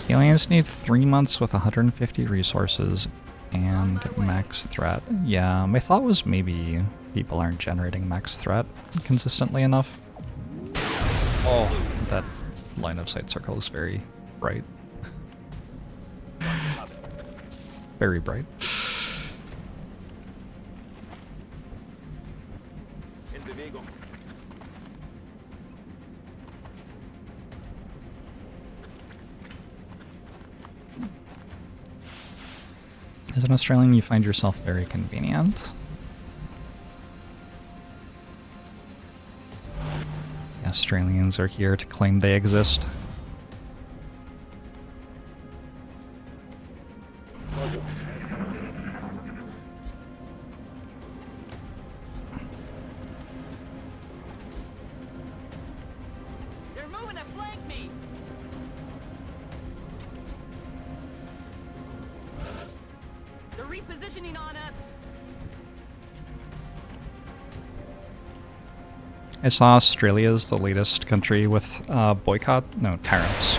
Aliens need 3 months with 150 resources and max threat. Yeah, my thought was maybe people aren't generating max threat consistently enough. Oh, that line of sight circle is very bright. Very bright. As an Australian, you find yourself very convenient. The Australians are here to claim they exist. They're moving to flank me. They're repositioning on us. I saw Australia's the latest country with tariffs.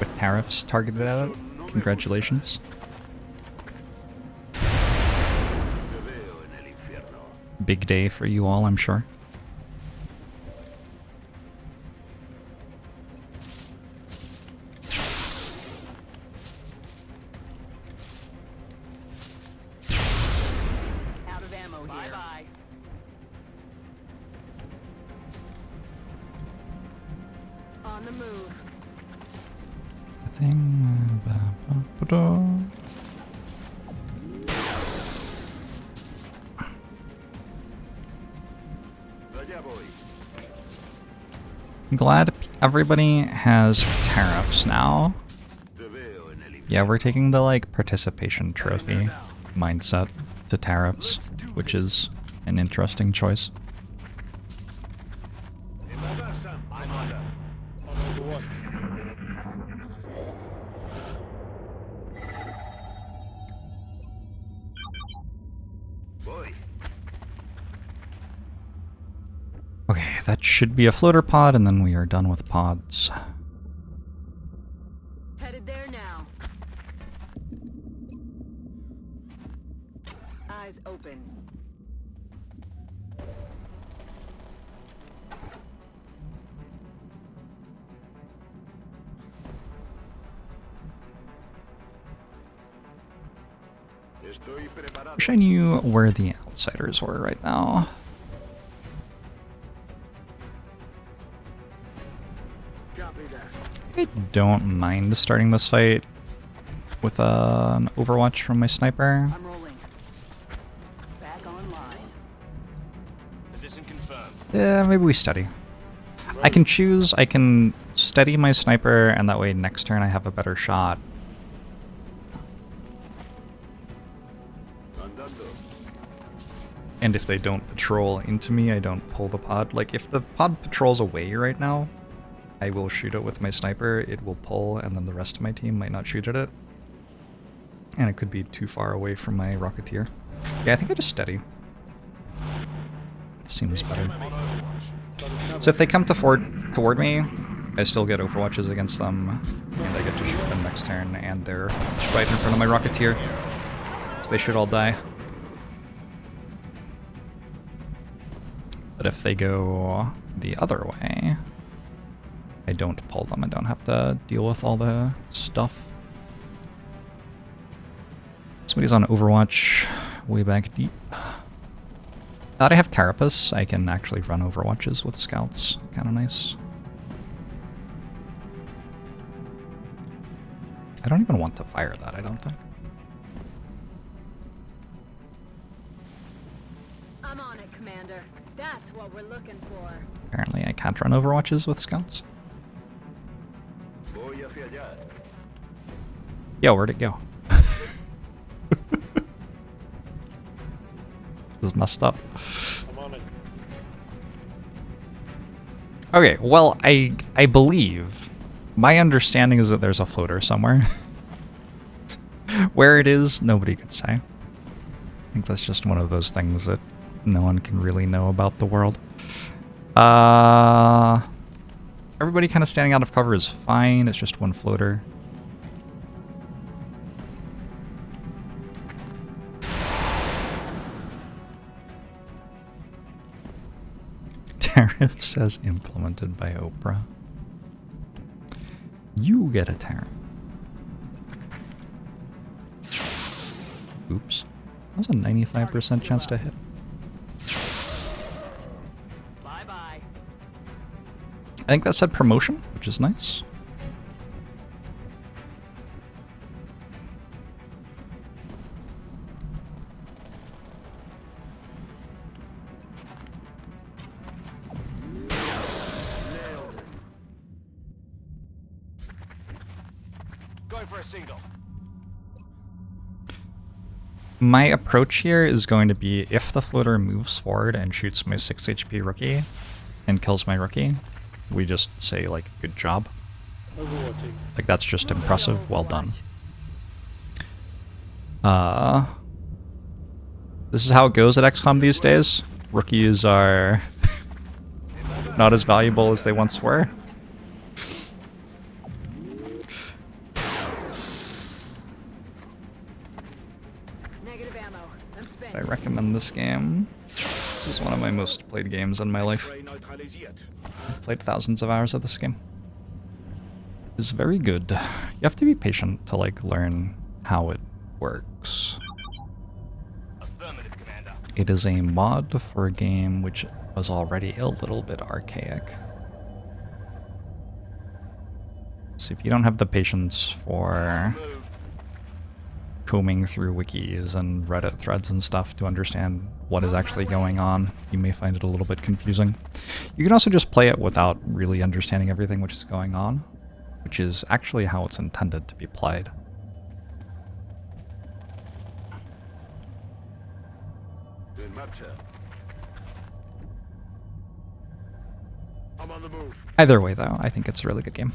With tariffs targeted at it. Congratulations. big day for you all, I'm sure. Out of ammo here. Bye-bye. On the move. I'm glad everybody has tariffs now. Yeah, we're taking the like participation trophy mindset to tariffs, which is an interesting choice. Okay, that should be a floater pod, and then we are done with pods. Headed there now. Eyes open. Wish I knew where the outsiders were right now. I don't mind starting this fight with an Overwatch from my sniper. I'm rolling. Back online. Position confirmed. Yeah, maybe we steady. I can choose, I can steady my sniper, and that way next turn I have a better shot. And if they don't patrol into me, I don't pull the pod. Like, if the pod patrols away right now, I will shoot it with my sniper, it will pull, and then the rest of my team might not shoot at it. And it could be too far away from my Rocketeer. Yeah, I think I just steady. Seems better. So if they come toward me, I still get Overwatches against them, and I get to shoot them next turn, and they're right in front of my Rocketeer. So they should all die. But if they go the other way, I don't pull them. I don't have to deal with all the stuff. Somebody's on Overwatch way back deep. Now that I have Carapace, I can actually run Overwatches with scouts. Kind of nice. I don't even want to fire that, I don't think. I'm on it, Commander. That's what we're looking for. Apparently I can't run Overwatches with scouts. Yo, where'd it go? This is messed up. Okay, well, I believe, my understanding is that there's a floater somewhere. Where it is, nobody could say. I think that's just one of those things that no one can really know about the world. Everybody kind of standing out of cover is fine, it's just one floater. Tariffs as implemented by Oprah. You get a tariff. Oops. That was a 95% chance to hit. Bye-bye. I think that said promotion, which is nice. Going for a single. My approach here is going to be, if the floater moves forward and shoots my 6 HP rookie and kills my rookie, we just say, like, good job. Like, that's just impressive, well done. This is how it goes at XCOM these days. Rookies are not as valuable as they once were. Negative ammo. I'm spent. I recommend this game. This is one of my most played games in my life. I've played thousands of hours of this game. It's very good. You have to be patient to like learn how it works. It is a mod for a game which was already a little bit archaic. So if you don't have the patience for combing through wikis and Reddit threads and stuff to understand what is actually going on, you may find it a little bit confusing. You can also just play it without really understanding everything which is going on, which is actually how it's intended to be played. I'm on the move. Either way though, I think it's a really good game.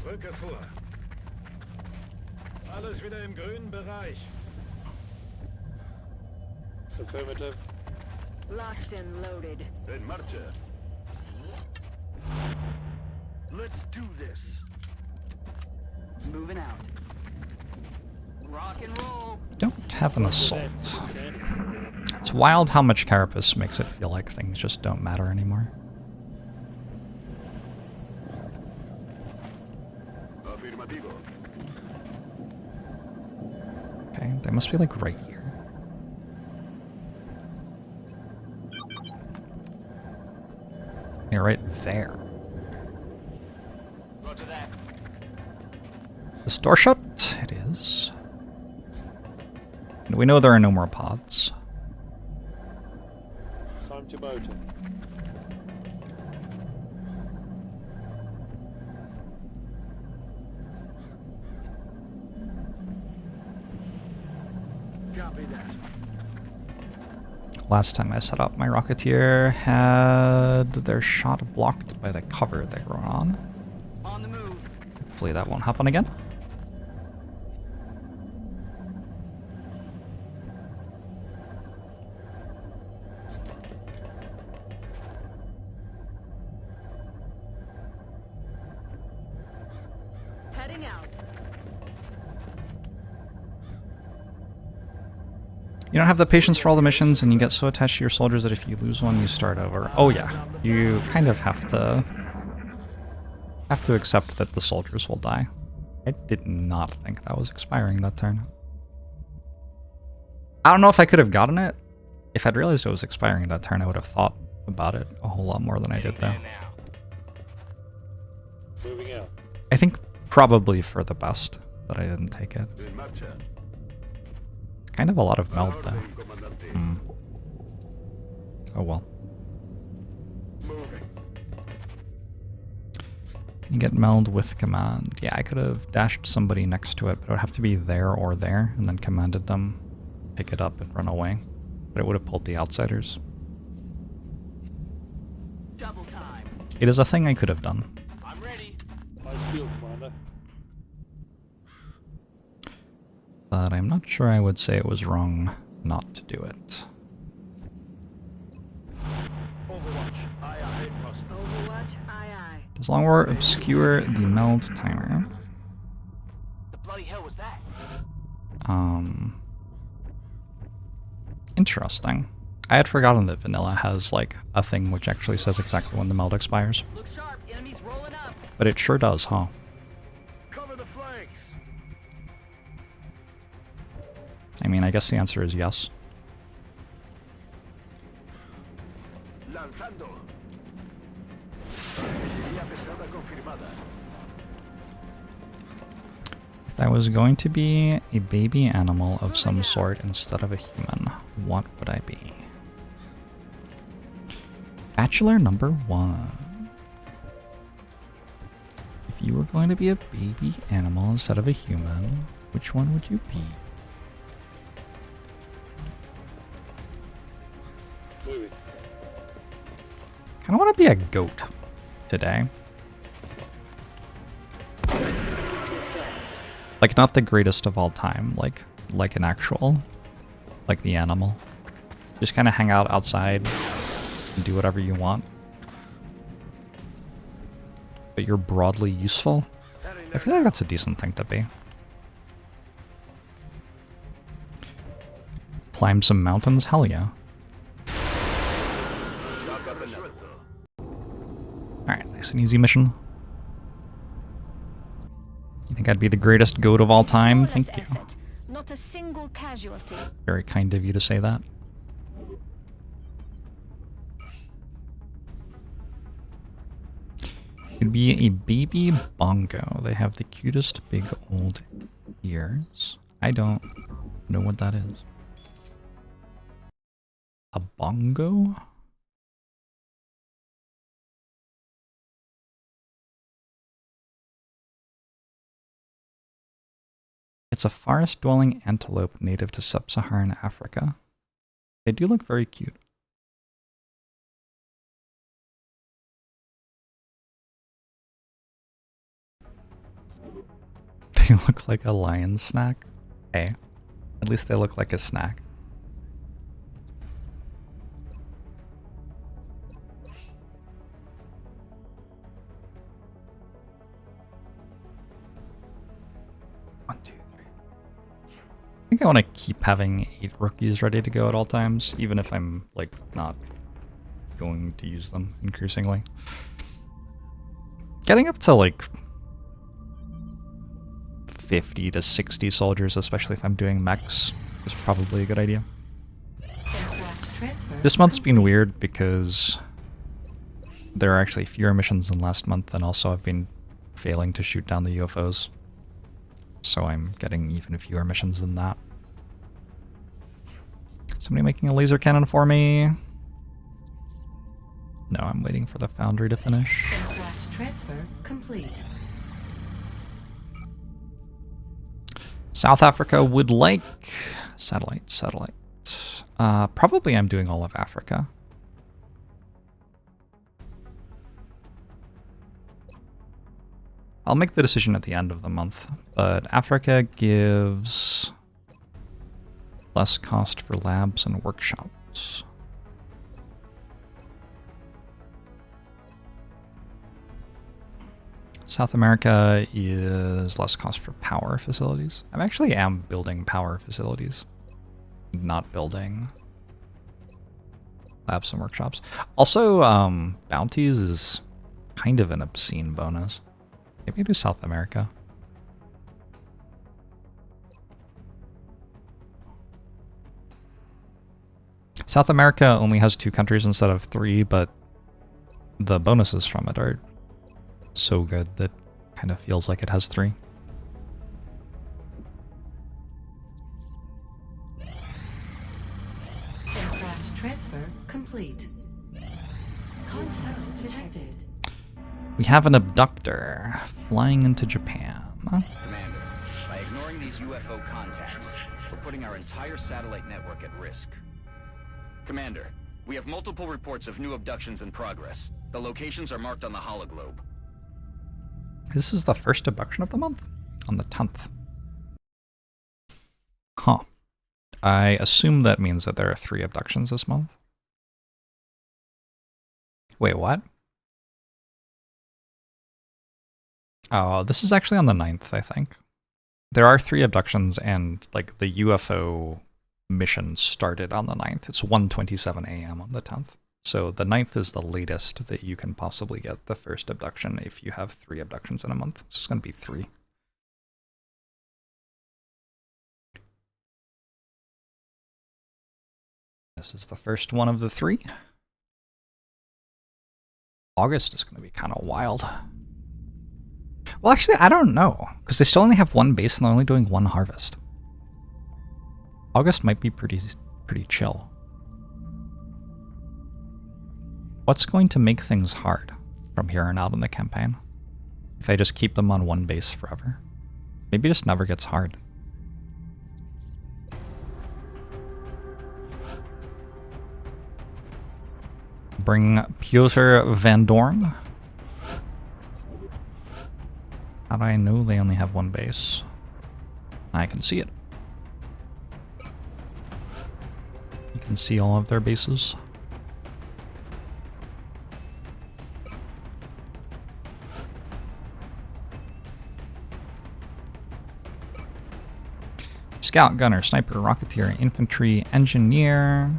Alles wieder im grünen Bereich. Affirmative. Locked and loaded. En marcha. Let's do this. Moving out. Rock and roll. Don't have an assault. It's wild how much Carapace makes it feel like things just don't matter anymore. Afirmativo. Okay, they must be like right here. They're right there. Roger that. This door shut? It is. And we know there are no more pods. Time to motor. Copy that. Last time I set up, my Rocketeer had their shot blocked by the cover they were on. On the move. Hopefully that won't happen again. Heading out. You don't have the patience for all the missions, and you get so attached to your soldiers that if you lose one, you start over. Oh yeah, you kind of have to accept that the soldiers will die. I did not think that was expiring that turn. I don't know if I could have gotten it. If I'd realized it was expiring that turn, I would have thought about it a whole lot more than I did though. Moving out. I think probably for the best that I didn't take it. En marcha. Kind of a lot of meld though. Orden, comandante. Hmm. Oh well. Moving. Can you get meld with command? Yeah, I could have dashed somebody next to it, but it would have to be there or there, and then commanded them, pick it up and run away. But it would have pulled the outsiders. Double time. It is a thing I could have done. I'm ready. High skill, commander. But I'm not sure I would say it was wrong not to do it. Overwatch. Aye, aye. Post. Overwatch, aye aye. As long as we're obscure the meld timer. The bloody hell was that? Interesting. I had forgotten that vanilla has like a thing which actually says exactly when the meld expires. Look sharp. Enemies rolling up. But it sure does, huh? Cover the flanks. I mean, I guess the answer is yes. Lanzando. Artillería pesada confirmada. If I was going to be a baby animal of some sort instead of a human, what would I be? Bachelor number 1. If you were going to be a baby animal instead of a human, which one would you be? Moving. Kind of want to be a goat today. Like, not the greatest of all time, like an actual, like the animal. Just kind of hang out outside and do whatever you want. But you're broadly useful. I feel like that's a decent thing to be. Climb some mountains? Hell yeah. Thanks, an easy mission. You think I'd be the greatest goat of all time? Thank you. Effort, not a single casualty. Very kind of you to say that. It'd be a baby bongo. They have the cutest big old ears. I don't know what that is. A bongo? It's a forest-dwelling antelope native to sub-Saharan Africa. They do look very cute. They look like a lion snack. Hey, at least they look like a snack. I think I want to keep having 8 rookies ready to go at all times, even if I'm, like, not going to use them increasingly. Getting up to, like, 50 to 60 soldiers, especially if I'm doing mechs, is probably a good idea. This month's been weird because there are actually fewer missions than last month, and also I've been failing to shoot down the UFOs. So I'm getting even fewer missions than that. Somebody making a laser cannon for me? No, I'm waiting for the Foundry to finish. Aircraft transfer complete. South Africa would like... Satellite. Probably I'm doing all of Africa. I'll make the decision at the end of the month, but Africa gives less cost for labs and workshops. South America is less cost for power facilities. I actually am building power facilities, not building labs and workshops. Also, bounties is kind of an obscene bonus. Maybe do South America. South America only has 2 countries instead of 3, but the bonuses from it are so good that kind of feels like it has 3. Aircraft transfer complete. Contact detected. We have an abductor flying into Japan. Commander, by ignoring these UFO contacts, we're putting our entire satellite network at risk. Commander, we have multiple reports of new abductions in progress. The locations are marked on the hologlobe. This is the first abduction of the month? On the 10th. Huh. I assume that means that there are 3 abductions this month. Wait, what? Oh, this is actually on the 9th, I think. There are 3 abductions, and like the UFO mission started on the 9th. It's 1:27 a.m. on the 10th. So the 9th is the latest that you can possibly get the first abduction if you have 3 abductions in a month. It's just going to be 3. This is the first one of the 3. August is going to be kind of wild. Well, actually, I don't know, because they still only have 1 base and they're only doing 1 harvest. August might be pretty chill. What's going to make things hard from here on out in the campaign? If I just keep them on 1 base forever? Maybe it just never gets hard. Bring Piotr Van Dorn. How do I know they only have 1 base? I can see it. You can see all of their bases. Scout, gunner, sniper, rocketeer, infantry, engineer.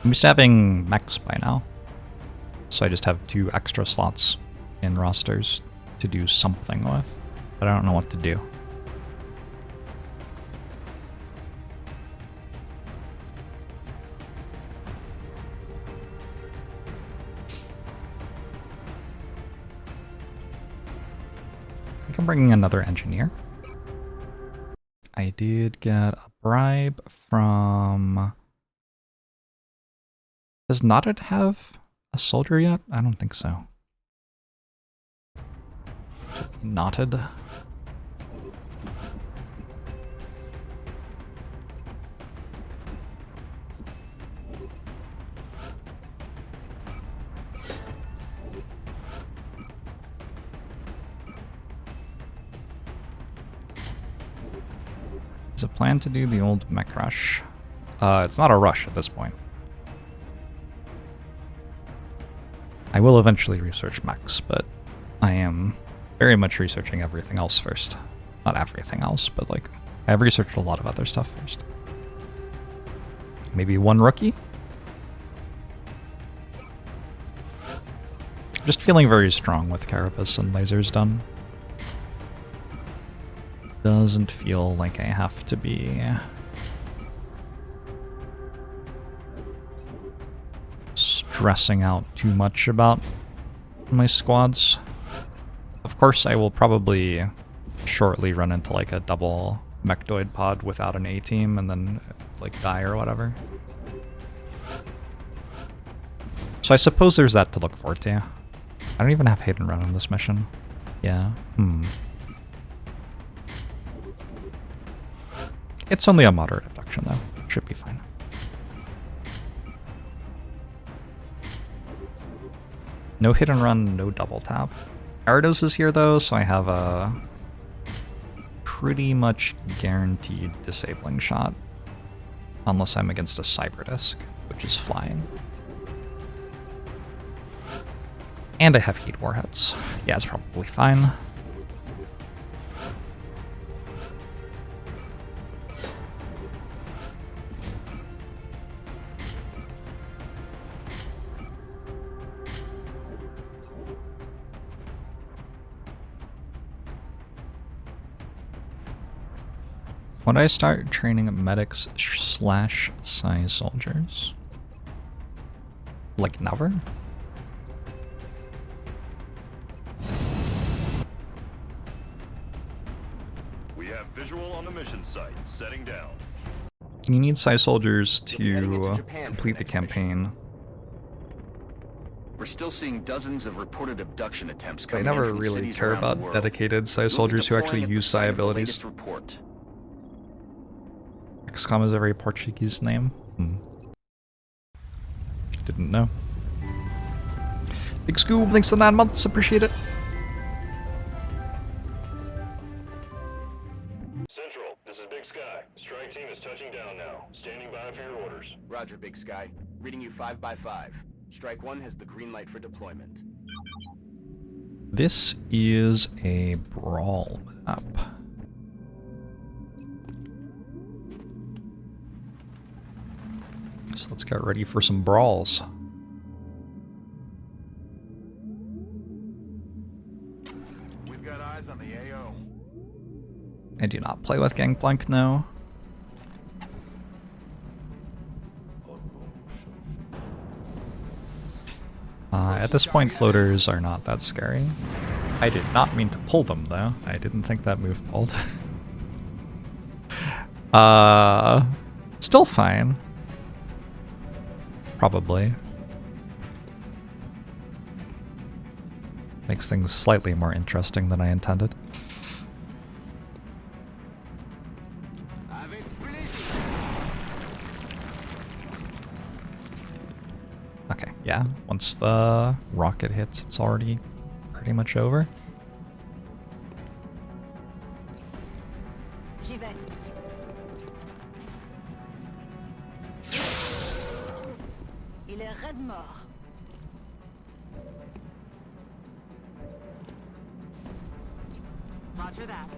I'm used to having mechs by now. So I just have 2 extra slots in rosters to do something with. But I don't know what to do. I think I'm bringing another engineer. I did get a bribe from... Does Knotted have a soldier yet? I don't think so. Knotted. Is a plan to do the old mech rush? It's not a rush at this point. I will eventually research mechs, but I am very much researching everything else first. Not everything else, but like, I've researched a lot of other stuff first. Maybe 1 rookie? Just feeling very strong with Carapace and lasers done. Doesn't feel like I have to be stressing out too much about my squads. Of course, I will probably shortly run into like a double mechdoid pod without an A-team and then like die or whatever. So I suppose there's that to look forward to. I don't even have hit and run on this mission. Yeah. It's only a moderate abduction though. Should be fine. No hit and run, no double tap. Gyarados is here though, so I have a pretty much guaranteed disabling shot. Unless I'm against a Cyberdisc, which is flying. And I have heat warheads. Yeah, it's probably fine. When I start training medics / Psi soldiers? Like never? We have visual on the mission site. Setting down. You need Psi soldiers to complete the campaign. We're still seeing dozens of reported abduction attempts I coming in never from really cities care around the about world. dedicated Psi We'll be soldiers who actually deploying at the use Psi site of the abilities. latest report. XCOM is a very Portuguese name. Didn't know. Big Scoob, thanks for 9 months, appreciate it. Central, this is Big Sky. Strike team is touching down now. Standing by for your orders. Roger, Big Sky. Reading you 5x5. Strike 1 has the green light for deployment. This is a brawl map. So let's get ready for some brawls. We've got eyes on the AO. I do not play with Gangplank, no. At this point, floaters are not that scary. I did not mean to pull them, though. I didn't think that move pulled. Still fine. Probably. Makes things slightly more interesting than I intended. Okay, yeah, once the rocket hits, it's already pretty much over. J'y vais. Il est raide mort. Roger that.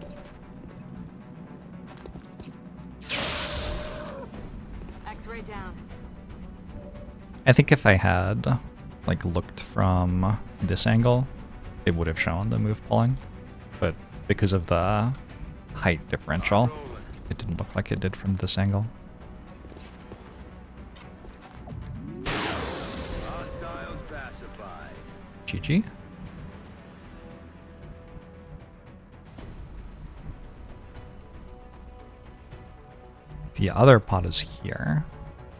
X-ray down. I think if I had like looked from this angle, it would have shown the move pulling, but because of the height differential, it didn't look like it did from this angle. Hostiles pacified. GG. The other pod is here.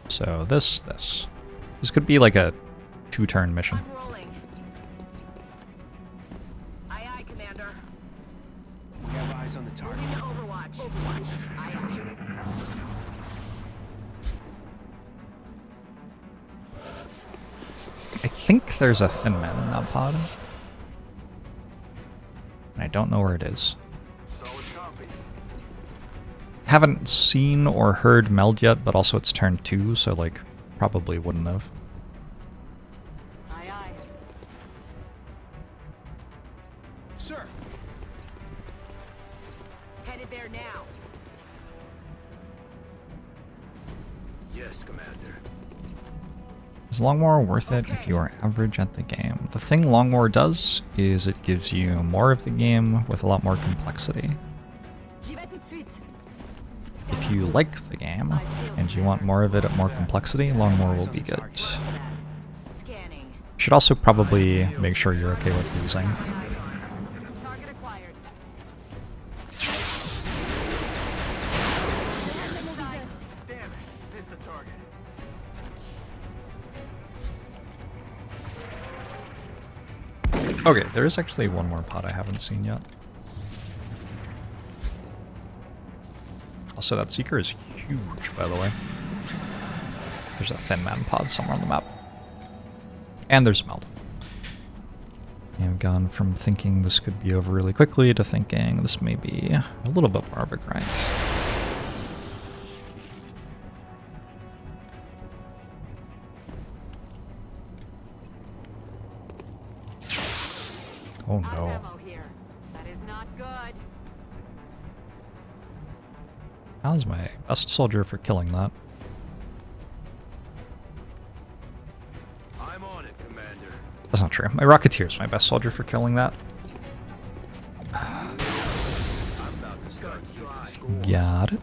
So this could be like a 2-turn mission. Unrolling. Aye, aye, Commander. We have eyes on the target. Moving to Overwatch. Overwatch. Aye, aye. I think there's a thin man in that pod. And I don't know where it is. Solid copy. Haven't seen or heard meld yet, but also it's turn 2, so like probably wouldn't have. Aye, aye. Sir. Headed there now. Yes, Commander. Is Longmore worth it if you are average at the game? The thing Longmore does is it gives you more of the game with a lot more complexity. If you like the game and you want more of it at more complexity, Longmore will be good. Scanning. You should also probably make sure you're okay with losing. Target acquired. Damn it. Missed the target. Okay, there is actually one more pod I haven't seen yet. Also, that Seeker is huge, by the way. There's a Thin Man pod somewhere on the map. And there's a meld. I've gone from thinking this could be over really quickly to thinking this may be a little bit more of a grind. Oh no. Ammo here. That is not good. How's my best soldier for killing that? I'm on it, Commander. That's not true. My Rocketeer's my best soldier for killing that. I'm about to start dry. Got it.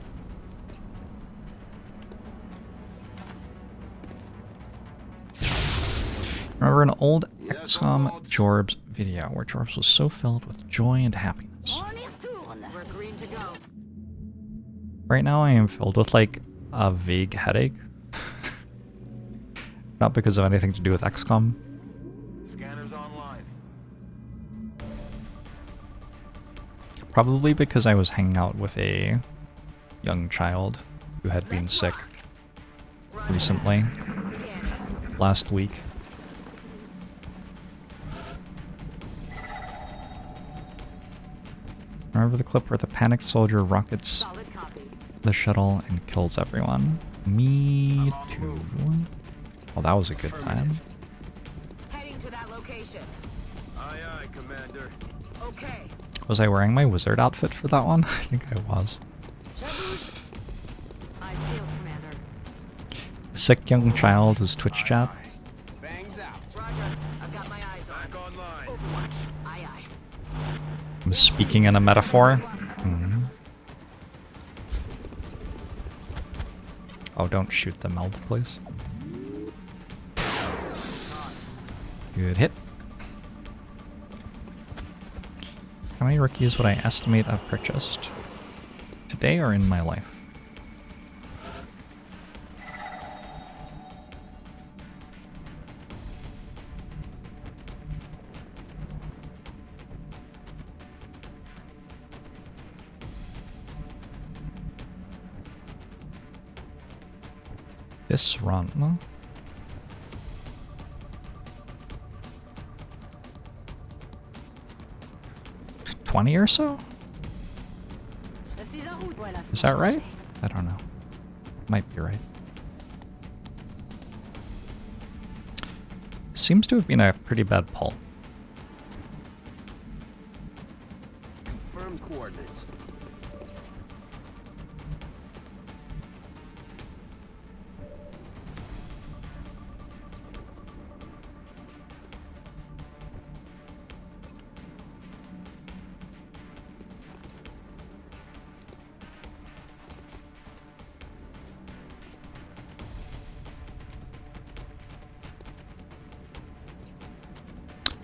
Remember an old XCOM JORBS video where JORBS was so filled with joy and happiness. We're green to go. Right now I am filled with like a vague headache. Not because of anything to do with XCOM. Scanners online. Probably because I was hanging out with a young child who had been sick recently, last week. Remember the clip where the panicked soldier rockets Solid copy. the shuttle and kills everyone? Me too. Well, that was a good time. Heading to that location. Aye, aye, Commander. Okay. Was I wearing my wizard outfit for that one? I think I was. I feel, Commander. Sick young child is Twitch chat. Bangs out. Roger. I've got my eyes on. Back online. Overwatch. Aye, aye. I'm speaking in a metaphor. Oh, don't shoot the meld, please. Good hit. How many rookies would I estimate I've purchased today or in my life? This run. 20 or so? Is that right? I don't know. Might be right. Seems to have been a pretty bad pull. Confirm coordinates.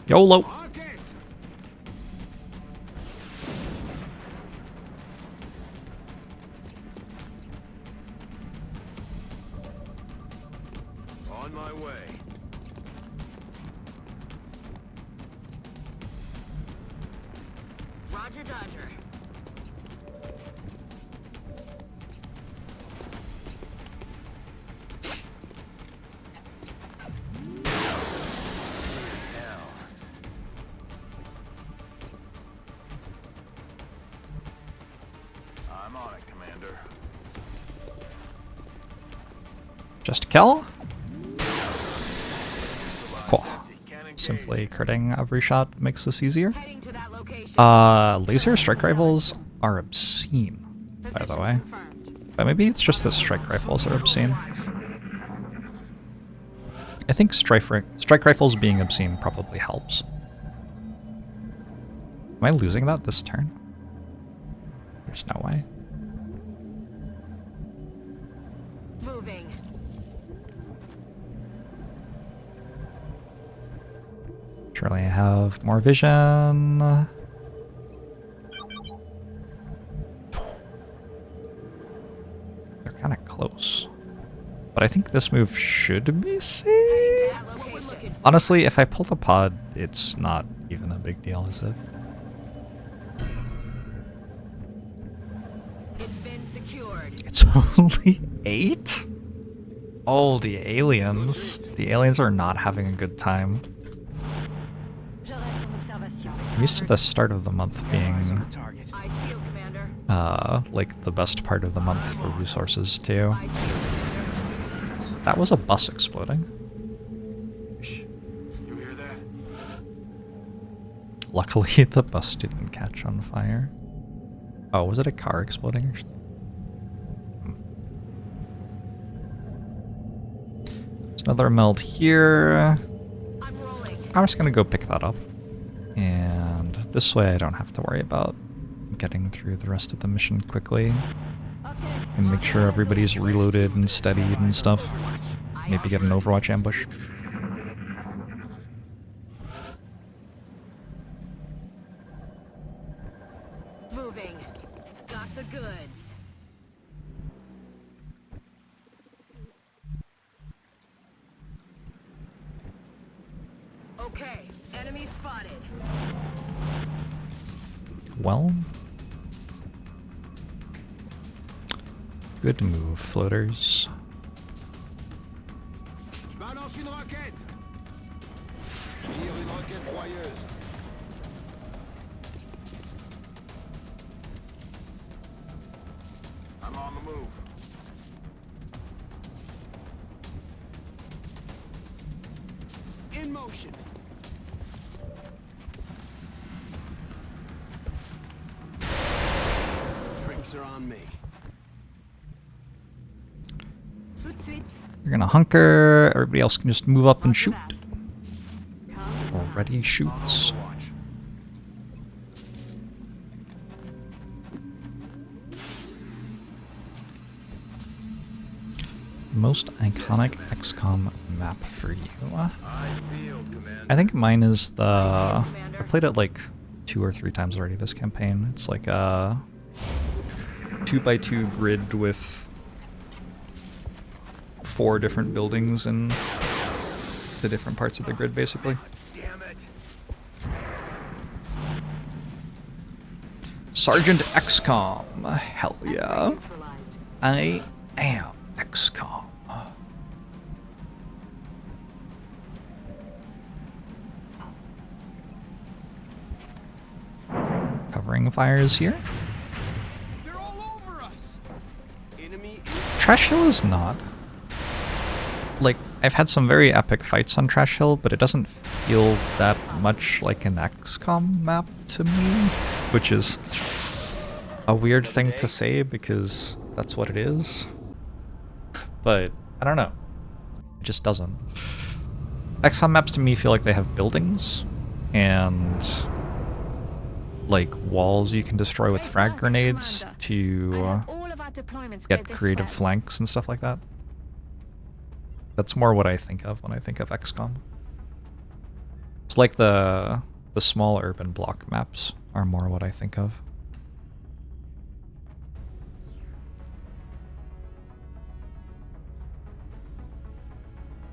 YOLO! On my way. Roger, Dodger. I'm on it, Commander. Just a kill? Cool. Simply critting every shot makes this easier. Heading to that location. Laser strike rifles are obscene, by the way. But maybe it's just that strike rifles are obscene. I think strike rifles being obscene probably helps. Am I losing that this turn? There's no way. Moving. Surely I have more vision. They're kind of close. But I think this move should be safe. Honestly, if I pull the pod, it's not even a big deal, is it? It's been secured. It's only 8? Oh, the aliens. The aliens are not having a good time. I'm used to the start of the month being like the best part of the month for resources too. That was a bus exploding. Shh. You hear that? Luckily the bus didn't catch on fire. Oh, was it a car exploding or something? There's another meld here. I'm just gonna go pick that up. And this way I don't have to worry about getting through the rest of the mission quickly. And make sure everybody's reloaded and steadied and stuff. Maybe get an Overwatch ambush. Moving. Got the goods. Okay, enemy spotted. Well, good move, floaters. Je balance une roquette. Je tire une roquette broyeuse. I'm on the move. In motion. Drinks are on me. You're gonna hunker, everybody else can just move up and shoot. Already shoots. Most iconic XCOM map for you. I think mine is the... I played it like 2 or 3 times already this campaign. It's like a 2x2 grid with 4 different buildings in the different parts of the grid, basically. Sergeant XCOM. Hell yeah. I am XCOM. Covering fires here. They're all over us. Enemy Trash Hill is not. Like, I've had some very epic fights on Trash Hill, but it doesn't feel that much like an XCOM map to me, which is a weird thing to say because that's what it is. But I don't know. It just doesn't. XCOM maps to me feel like they have buildings and like walls you can destroy with frag grenades to get creative flanks and stuff like that. That's more what I think of when I think of XCOM. It's like the small urban block maps are more what I think of.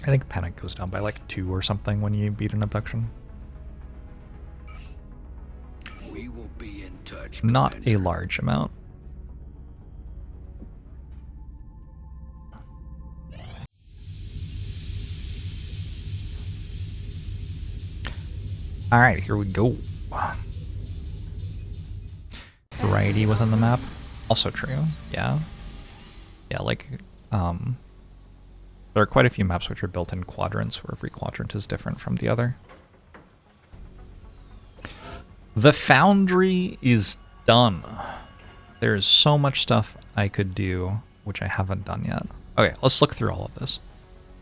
I think panic goes down by like 2 or something when you beat an abduction. We will be in touch. Not Commander. a large amount. Alright, here we go. Variety within the map. Also true, yeah. Yeah, like, there are quite a few maps which are built in quadrants, where every quadrant is different from the other. The Foundry is done. There is so much stuff I could do, which I haven't done yet. Okay, let's look through all of this.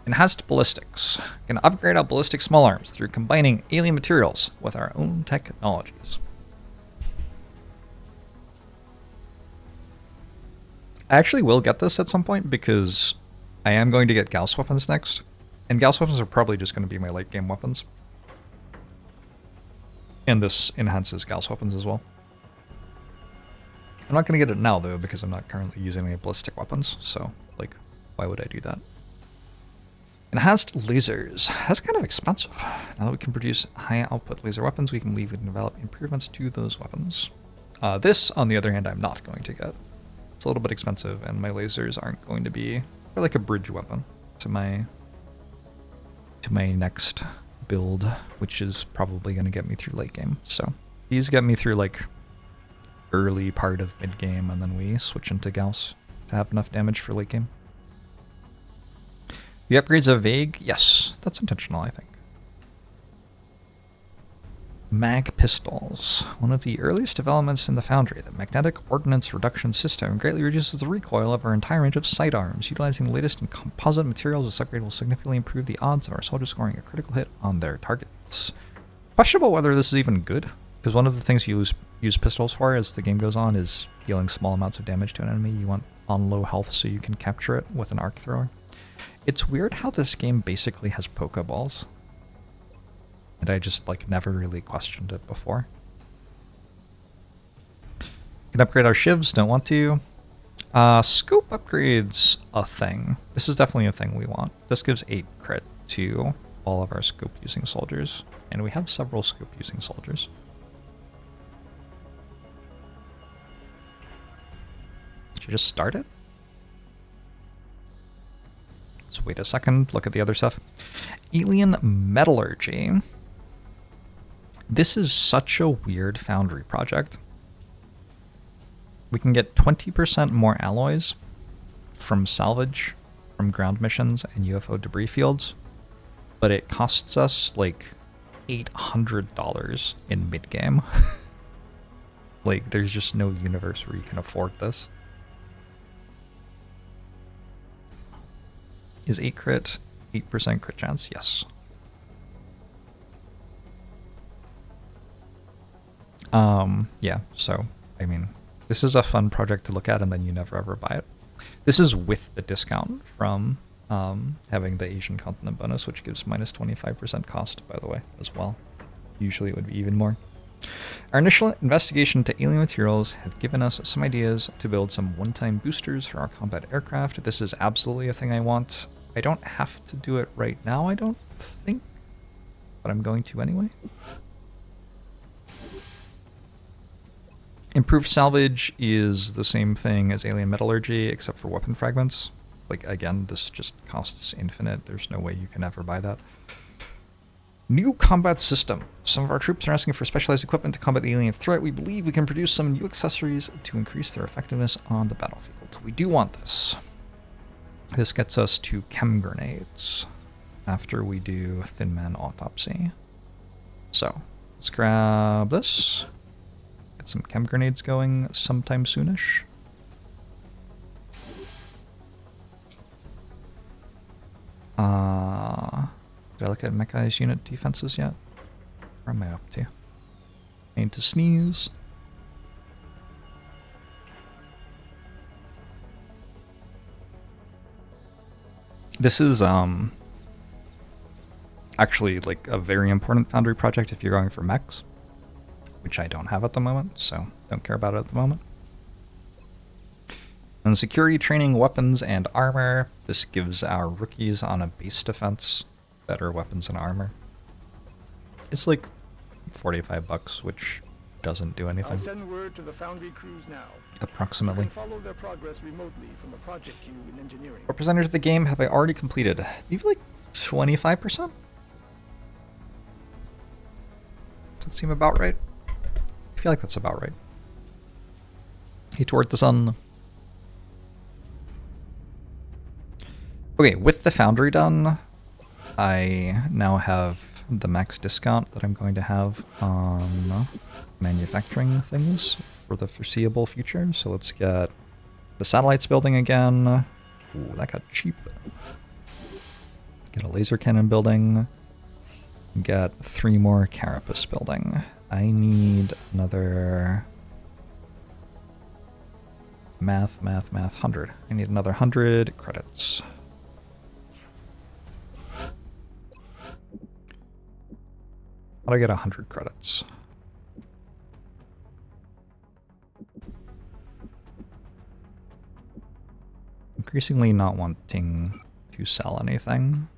Enhanced ballistics. Can upgrade our ballistic small arms through combining alien materials with our own technologies. I actually will get this at some point because I am going to get Gauss weapons next. And Gauss weapons are probably just going to be my late game weapons. And this enhances Gauss weapons as well. I'm not going to get it now though because I'm not currently using any ballistic weapons. So, like, why would I do that? Enhanced lasers. That's kind of expensive. Now that we can produce high output laser weapons, we can leave and develop improvements to those weapons. This, on the other hand, I'm not going to get. It's a little bit expensive, and my lasers aren't going to be like a bridge weapon to my next build, which is probably going to get me through late game. So these get me through like early part of mid game, and then we switch into Gauss to have enough damage for late game. The upgrades are vague. Yes, that's intentional, I think. Mag pistols. One of the earliest developments in the Foundry, the magnetic ordnance reduction system greatly reduces the recoil of our entire range of sidearms. Utilizing the latest in composite materials, this upgrade will significantly improve the odds of our soldiers scoring a critical hit on their targets. Questionable whether this is even good, because one of the things you use pistols for as the game goes on is dealing small amounts of damage to an enemy. You want on low health so you can capture it with an arc thrower. It's weird how this game basically has Pokeballs. And I just like never really questioned it before. Can upgrade our shivs, don't want to. Scope upgrades a thing. This is definitely a thing we want. This gives 8 crit to all of our scope using soldiers. And we have several scope using soldiers. Should I just start it? Let's wait a second, look at the other stuff. Alien metallurgy. This is such a weird Foundry project. We can get 20% more alloys from salvage, from ground missions, and UFO debris fields, but it costs us like $800 in mid-game. Like, there's just no universe where you can afford this. Is 8 crit 8% crit chance? Yes. Yeah, so, I mean, this is a fun project to look at and then you never ever buy it. This is with the discount from having the Asian continent bonus, which gives minus 25% cost, by the way, as well. Usually it would be even more. Our initial investigation into alien materials have given us some ideas to build some one-time boosters for our combat aircraft. This is absolutely a thing I want. I don't have to do it right now, I don't think, but I'm going to anyway. Improved salvage is the same thing as alien metallurgy, except for weapon fragments. Like, again, this just costs infinite. There's no way you can ever buy that. New combat system. Some of our troops are asking for specialized equipment to combat the alien threat. We believe we can produce some new accessories to increase their effectiveness on the battlefield. We do want this. This gets us to chem grenades after we do Thin Man Autopsy. So, let's grab this. Get some chem grenades going sometime soonish. Did I look at Mechai's unit defenses yet? Where am I up to? I need to sneeze. This is actually like a very important Foundry project if you're going for mechs, which I don't have at the moment, so don't care about it at the moment. And security training, weapons, and armor. This gives our rookies on a base defense better weapons and armor. It's like $45, which doesn't do anything. I'll send word to the Foundry crews now. Approximately. You can follow their progress remotely from the project queue in engineering. What percentage of the game have I already completed? Maybe like 25%? Does that seem about right? I feel like that's about right. Hey, toward the sun. Okay, with the Foundry done, I now have the max discount that I'm going to have on manufacturing things for the foreseeable future. So let's get the satellites building again. Ooh, that got cheap. Get a laser cannon building. Get 3 more carapace building. I need another math 100. I need another 100 credits. How do I get 100 credits? Increasingly not wanting to sell anything.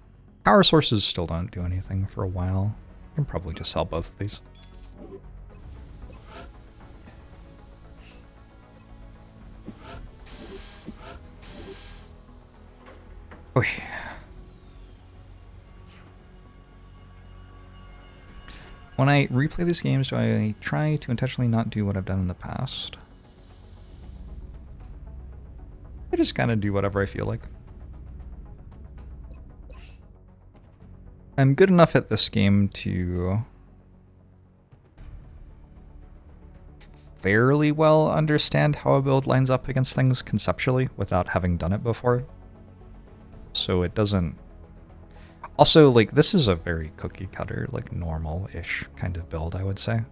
Power sources still don't do anything for a while. I can probably just sell both of these. Okay. When I replay these games, do I try to intentionally not do what I've done in the past? I just kind of do whatever I feel like. I'm good enough at this game to fairly well understand how a build lines up against things conceptually without having done it before. So it doesn't... Also, like, this is a very cookie cutter, like, normal-ish kind of build, I would say.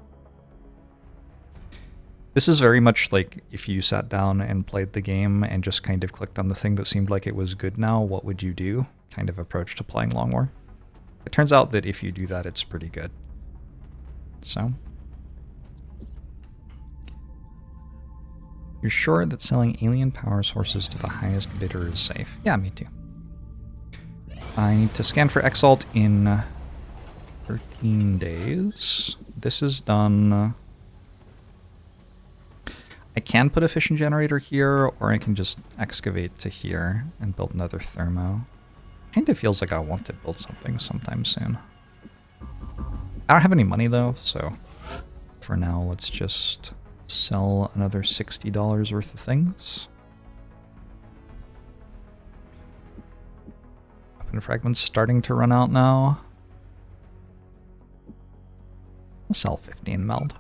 This is very much like if you sat down and played the game and just kind of clicked on the thing that seemed like it was good now, what would you do? Kind of approach to playing Long War. It turns out that if you do that, it's pretty good. So. You're sure that selling alien power sources to the highest bidder is safe? Yeah, me too. I need to scan for Exalt in 13 days. This is done. I can put a fission generator here, or I can just excavate to here and build another thermo. Kind of feels like I want to build something sometime soon. I don't have any money though, so for now let's just sell another $60 worth of things. Weapon fragments starting to run out now. I'll sell 15 meld.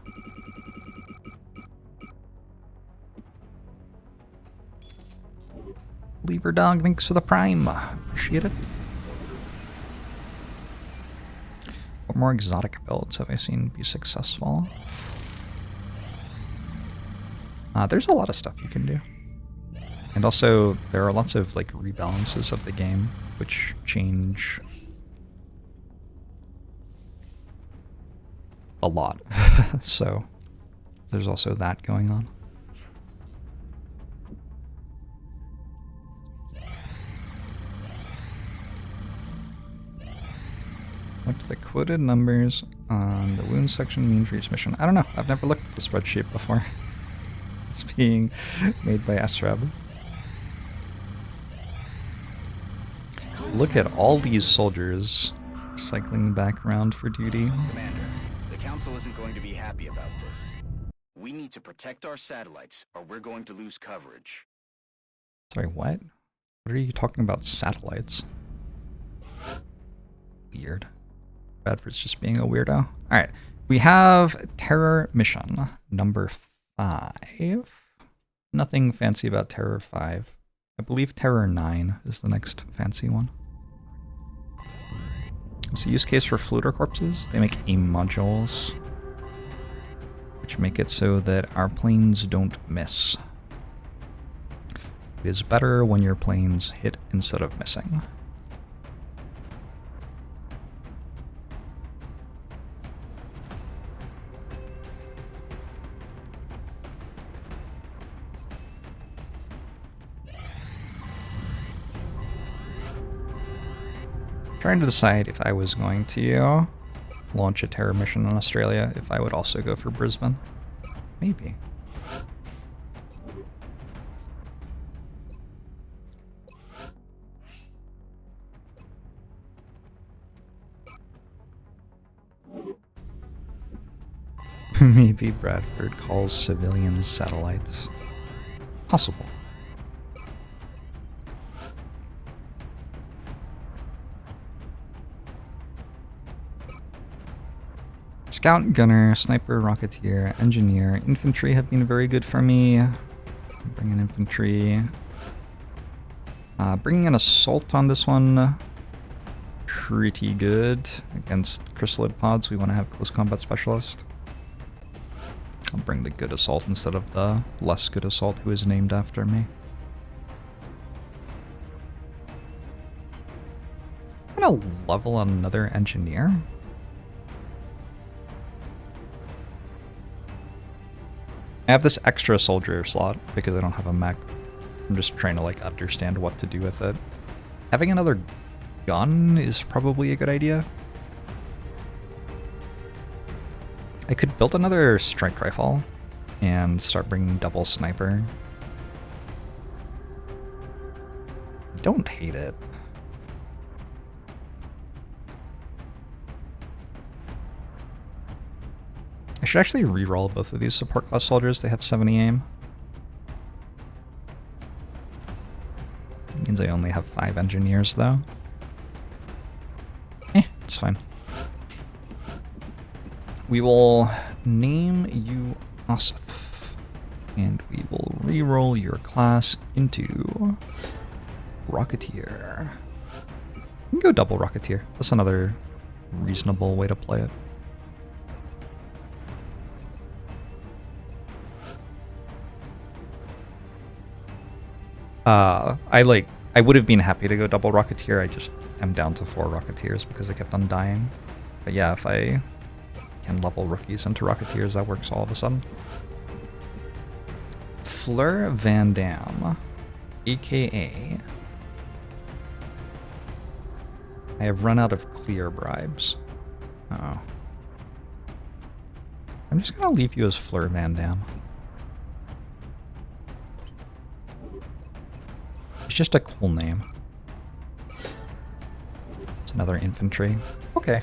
Lever Dog, thanks for the prime. Appreciate it. What more exotic builds have I seen be successful? There's a lot of stuff you can do. And also, there are lots of like rebalances of the game, which change a lot. So, there's also that going on. What do the quoted numbers on the wound section mean for each mission? I don't know. I've never looked at the spreadsheet before. It's being made by Astrab. Look at all these soldiers cycling back around for duty. Commander, the Council isn't going to be happy about this. We need to protect our satellites, or we're going to lose coverage. Sorry, what? What are you talking about, satellites? Weird. Bradford's just being a weirdo. Alright, we have Terror Mission number 5. Nothing fancy about Terror 5. I believe Terror 9 is the next fancy one. It's a use case for floater corpses. They make aim modules, which make it so that our planes don't miss. It is better when your planes hit instead of missing. Trying to decide if I was going to launch a terror mission in Australia, if I would also go for Brisbane. Maybe. Maybe Bradford calls civilians satellites. Possible. Scout, gunner, sniper, rocketeer, engineer, infantry have been very good for me. Bring in infantry. Bringing an assault on this one. Pretty good. Against chrysalid pods, we want to have close combat specialist. I'll bring the good assault instead of the less good assault who is named after me. I'm gonna level another engineer. I have this extra soldier slot because I don't have a mech. I'm just trying to like understand what to do with it. Having another gun is probably a good idea. I could build another strike rifle and start bringing double sniper. Don't hate it. I should actually reroll both of these support class soldiers. They have 70 aim. It means I only have 5 engineers though. It's fine. We will name you Asif, and we will reroll your class into Rocketeer. You can go double Rocketeer. That's another reasonable way to play it. I would have been happy to go double Rocketeer. I just am down to 4 Rocketeers because I kept on dying. But yeah, if I can level rookies into Rocketeers, that works all of a sudden. Fleur Van Dam, aka I have run out of clear bribes. Uh-oh. I'm just gonna leave you as Fleur Van Dam. It's just a cool name. It's another infantry. Okay.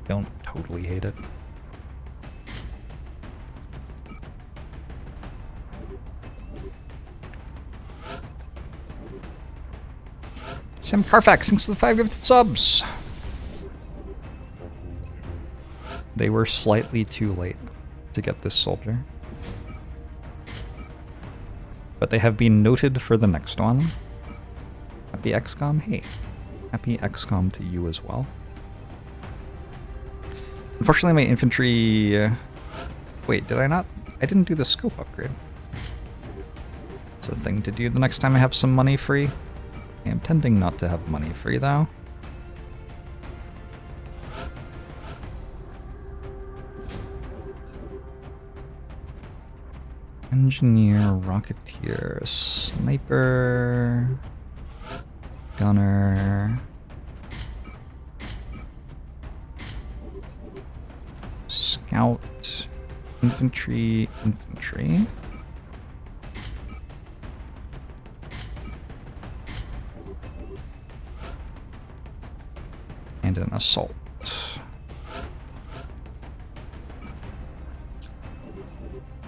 Don't totally hate it. Sam Carfax, thanks for the 5 gifted subs. They were slightly too late to get this soldier. But they have been noted for the next one. Happy XCOM? Hey. Happy XCOM to you as well. Unfortunately, my infantry... Wait, did I not? I didn't do the scope upgrade. It's a thing to do the next time I have some money free. I am tending not to have money free, though. Engineer, Rocketeer, Sniper, Gunner, Scout, Infantry, Infantry. And an Assault.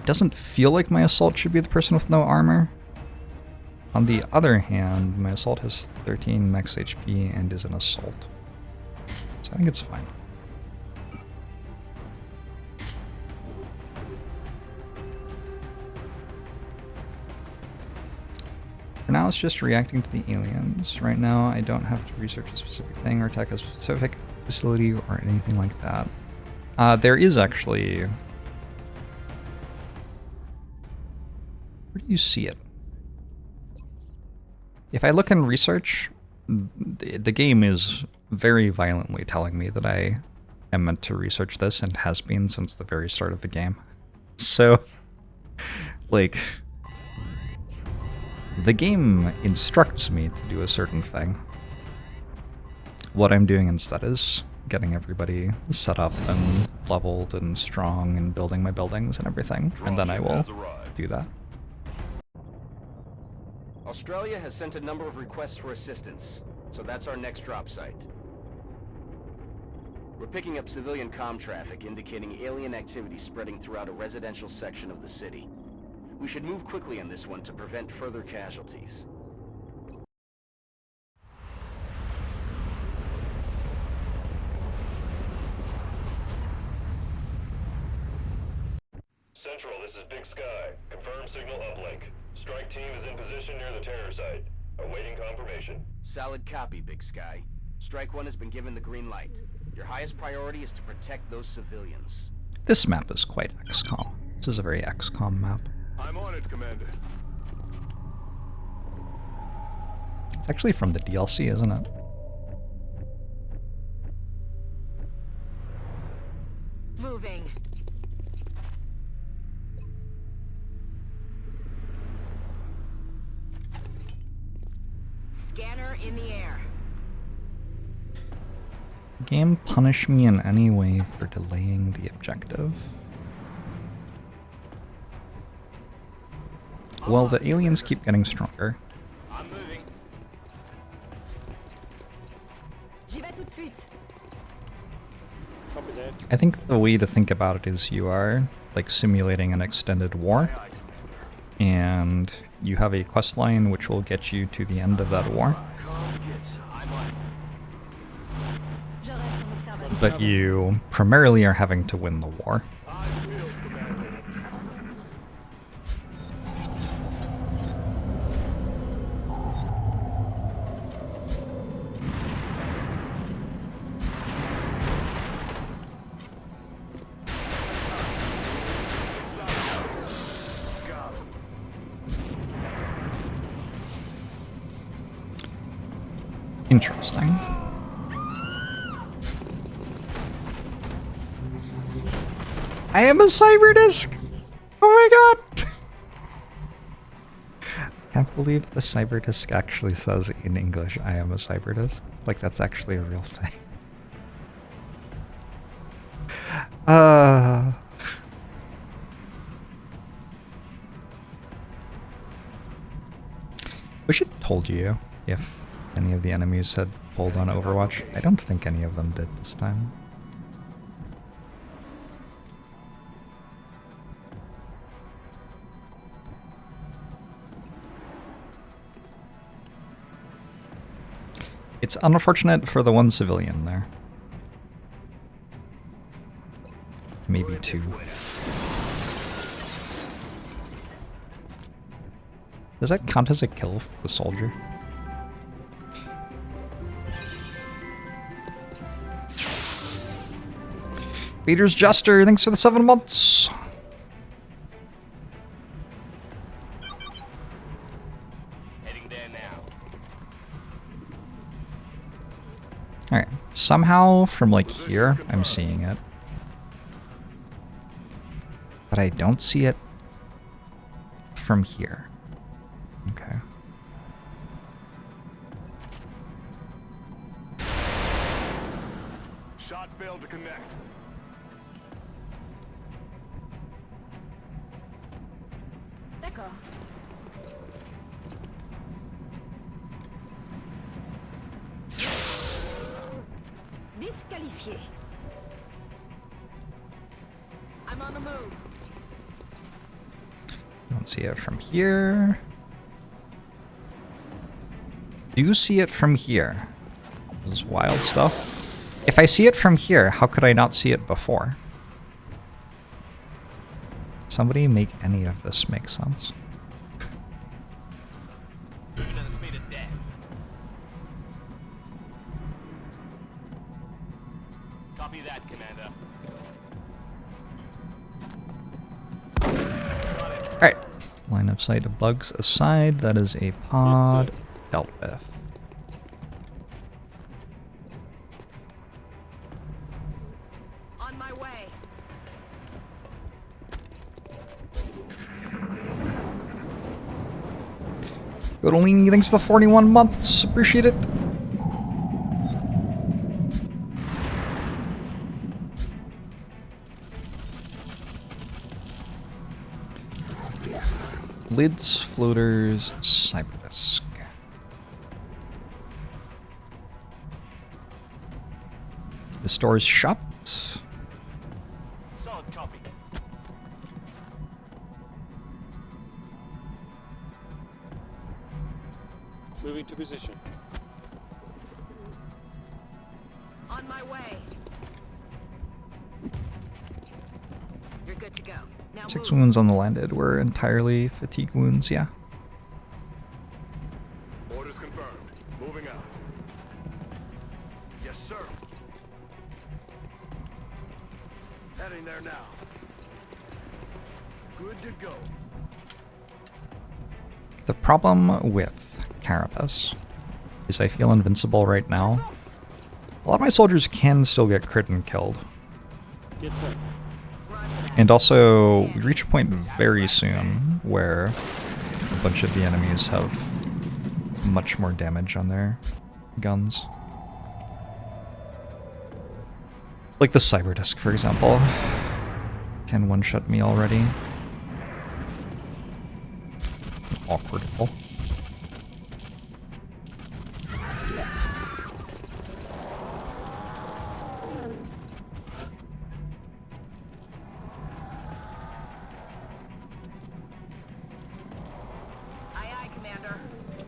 Doesn't feel like my Assault should be the person with no armor. On the other hand, my Assault has 13 max HP and is an Assault. So I think it's fine. For now, it's just reacting to the aliens. Right now, I don't have to research a specific thing or attack a specific facility or anything like that. There is actually... Where do you see it? If I look in research, the game is very violently telling me that I am meant to research this and has been since the very start of the game. So, like, the game instructs me to do a certain thing. what I'm doing instead is getting everybody set up and leveled and strong and building my buildings and everything, and then I will do that. Australia has sent a number of requests for assistance, so that's our next drop site. We're picking up civilian comm traffic indicating alien activity spreading throughout a residential section of the city. We should move quickly on this one to prevent further casualties. Central, this is Big Sky. Confirm signal uplink. Strike team is in position near the terror site. Awaiting confirmation. Solid copy, Big Sky. Strike 1 has been given the green light. Your highest priority is to protect those civilians. This map is quite XCOM. This is a very XCOM map. I'm on it, Commander. It's actually from the DLC, isn't it? Moving. Scanner in the air. Game punish me in any way for delaying the objective? Well, the aliens keep getting stronger. I'm moving. J'y vais tout de suite. Copy that. I think the way to think about it is you are like simulating an extended war, and you have a quest line which will get you to the end of that war. Je reste en observation. But you primarily are having to win the war. Interesting. I am a cyber disc! Oh my god! I can't believe the cyber disc actually says in English, I am a cyber disc. Like, that's actually a real thing. Wish it told you if any of the enemies had pulled on Overwatch. I don't think any of them did this time. It's unfortunate for the one civilian there. Maybe two. Does that count as a kill for the soldier? Peter's Jester, thanks for the 7 months! Heading there now. Alright, somehow from like here, I'm seeing it. But I don't see it from here. Okay. Shot failed to connect. D'accord. Disqualifié. I'm on the move. Don't see it from here. Do see it from here. This is wild stuff. If I see it from here, how could I not see it before? Somebody make any of this make sense. Moving at the speed of death. Copy that, Commander. Alright. Line of sight of bugs aside, that is a pod dealt with. On my way. Godolini, thanks for the 41 months. Appreciate it. Lids, floaters, cyberdisk. The store is shut. Solid copy. Moving to position. On my way. You're good to go. Now 6 move. wounds on the landed were entirely fatigue wounds, yeah. Orders confirmed. Moving out. Yes, sir. Heading there now. Good to go. The problem with Carapace is I feel invincible right now. A lot of my soldiers can still get crit and killed. Get set. And also, we reach a point very soon where a bunch of the enemies have much more damage on their guns. Like the cyberdisk, for example, can one-shot me already. Awkward pull. Aye, aye, Commander.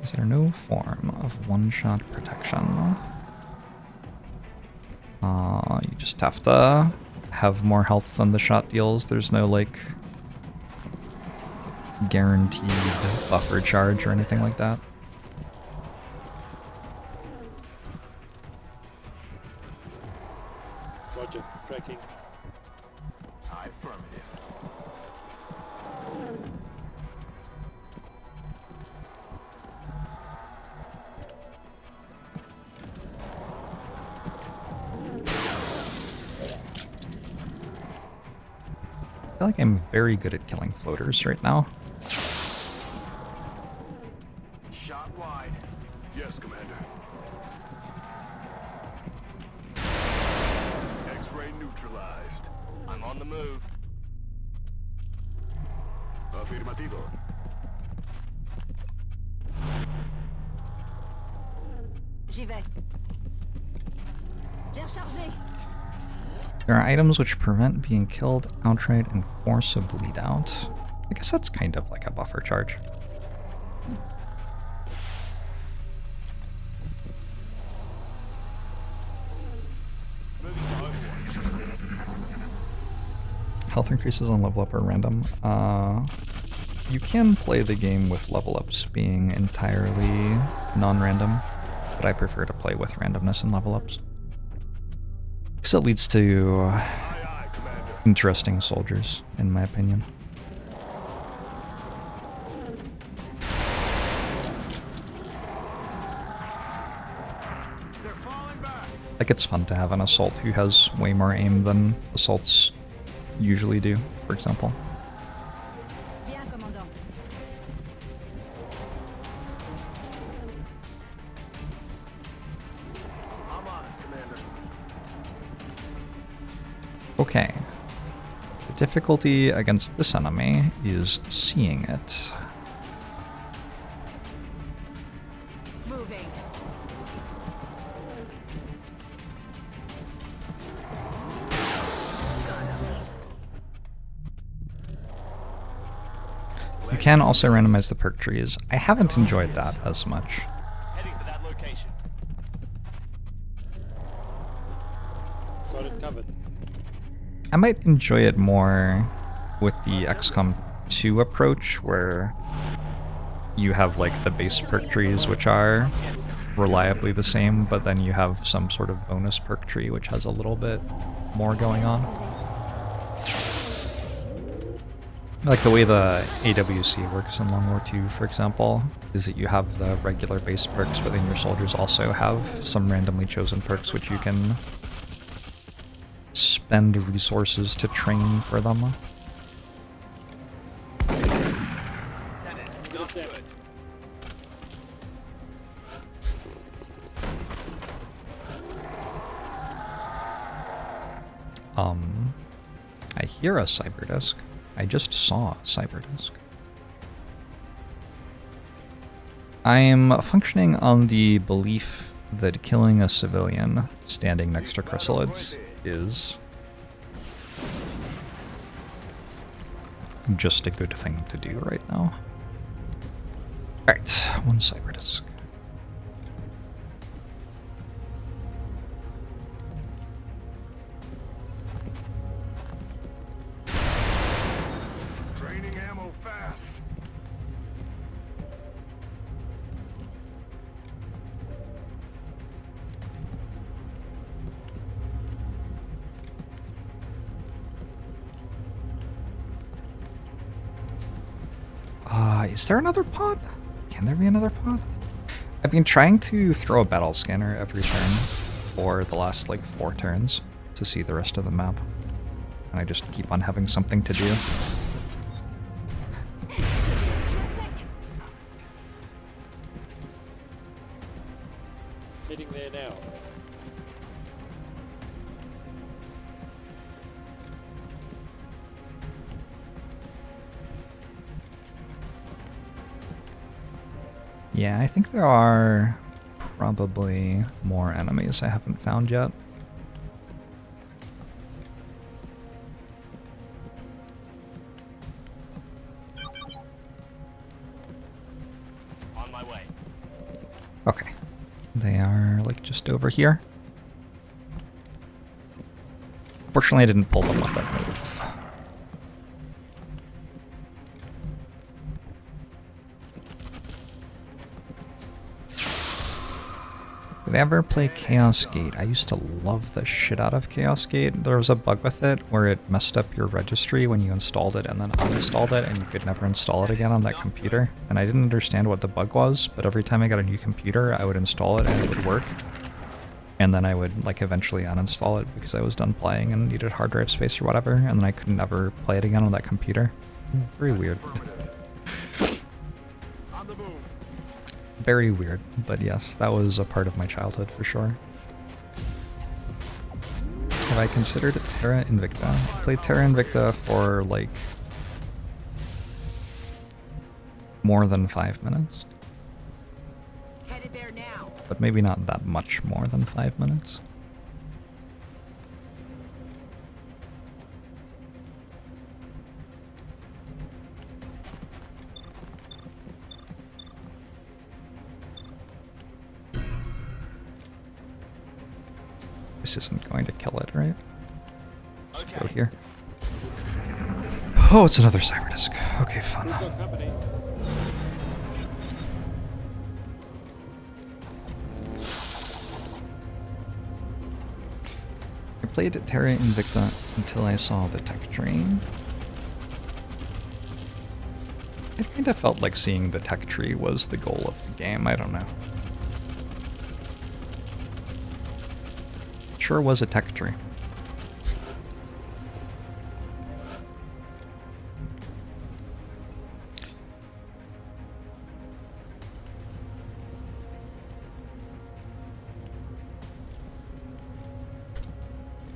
Is there no form of one-shot protection? You just have to have more health than the shot deals. There's no, like, guaranteed buffer charge or anything like that. Roger. Tracking. Affirmative. I feel like I'm very good at killing floaters right now. Shot wide. Yes, Commander. X-ray neutralized. I'm on the move. Afirmativo. J'y vais. J'ai rechargé. There are items which prevent being killed outright and force a bleed out. I guess that's kind of like a buffer charge. Health increases on level up are random. You can play the game with level ups being entirely non-random, but I prefer to play with randomness and level ups. Because it leads to interesting soldiers, in my opinion. Like, it's fun to have an assault who has way more aim than assaults usually do, for example. Bien, commandant. I'm on it, Commander. Okay. The difficulty against this enemy is seeing it. Moving. You can also randomize the perk trees. I haven't enjoyed that as much. Heading for that location. Got it covered. I might enjoy it more with the XCOM 2 approach, where you have like the base perk trees, which are reliably the same, but then you have some sort of bonus perk tree which has a little bit more going on. Like the way the AWC works in Long War 2, for example, is that you have the regular base perks, but then your soldiers also have some randomly chosen perks which you can spend resources to train for them. That is not good. I hear a cyberdisk. I just saw a cyberdisk. I'm functioning on the belief that killing a civilian standing next to chrysalids is just a good thing to do right now. Alright, one cyber disk. Training ammo fast. Is there another pod? Can there be another pod? I've been trying to throw a battle scanner every turn for the last like 4 turns to see the rest of the map. And I just keep on having something to do. Heading there now. Yeah, I think there are probably more enemies I haven't found yet. On my way. Okay. They are like just over here. Fortunately, I didn't pull them with that move. Did I ever play Chaos Gate? I used to love the shit out of Chaos Gate. There was a bug with it where it messed up your registry when you installed it and then uninstalled it, and you could never install it again on that computer. And I didn't understand what the bug was, but every time I got a new computer, I would install it and it would work. And then I would like eventually uninstall it because I was done playing and needed hard drive space or whatever, and then I could never play it again on that computer. Very weird. On the move. Very weird, but yes, that was a part of my childhood for sure. Have I considered Terra Invicta? I played Terra Invicta for like more than 5 minutes. Headed there now. But maybe not that much more than 5 minutes. This isn't going to kill it, right? Let's go here. Oh, it's another cyber disk. Okay, fun. We've got company. I played Terra Invicta until I saw the tech tree. It kind of felt like seeing the tech tree was the goal of the game, I don't know. Sure was a tech tree.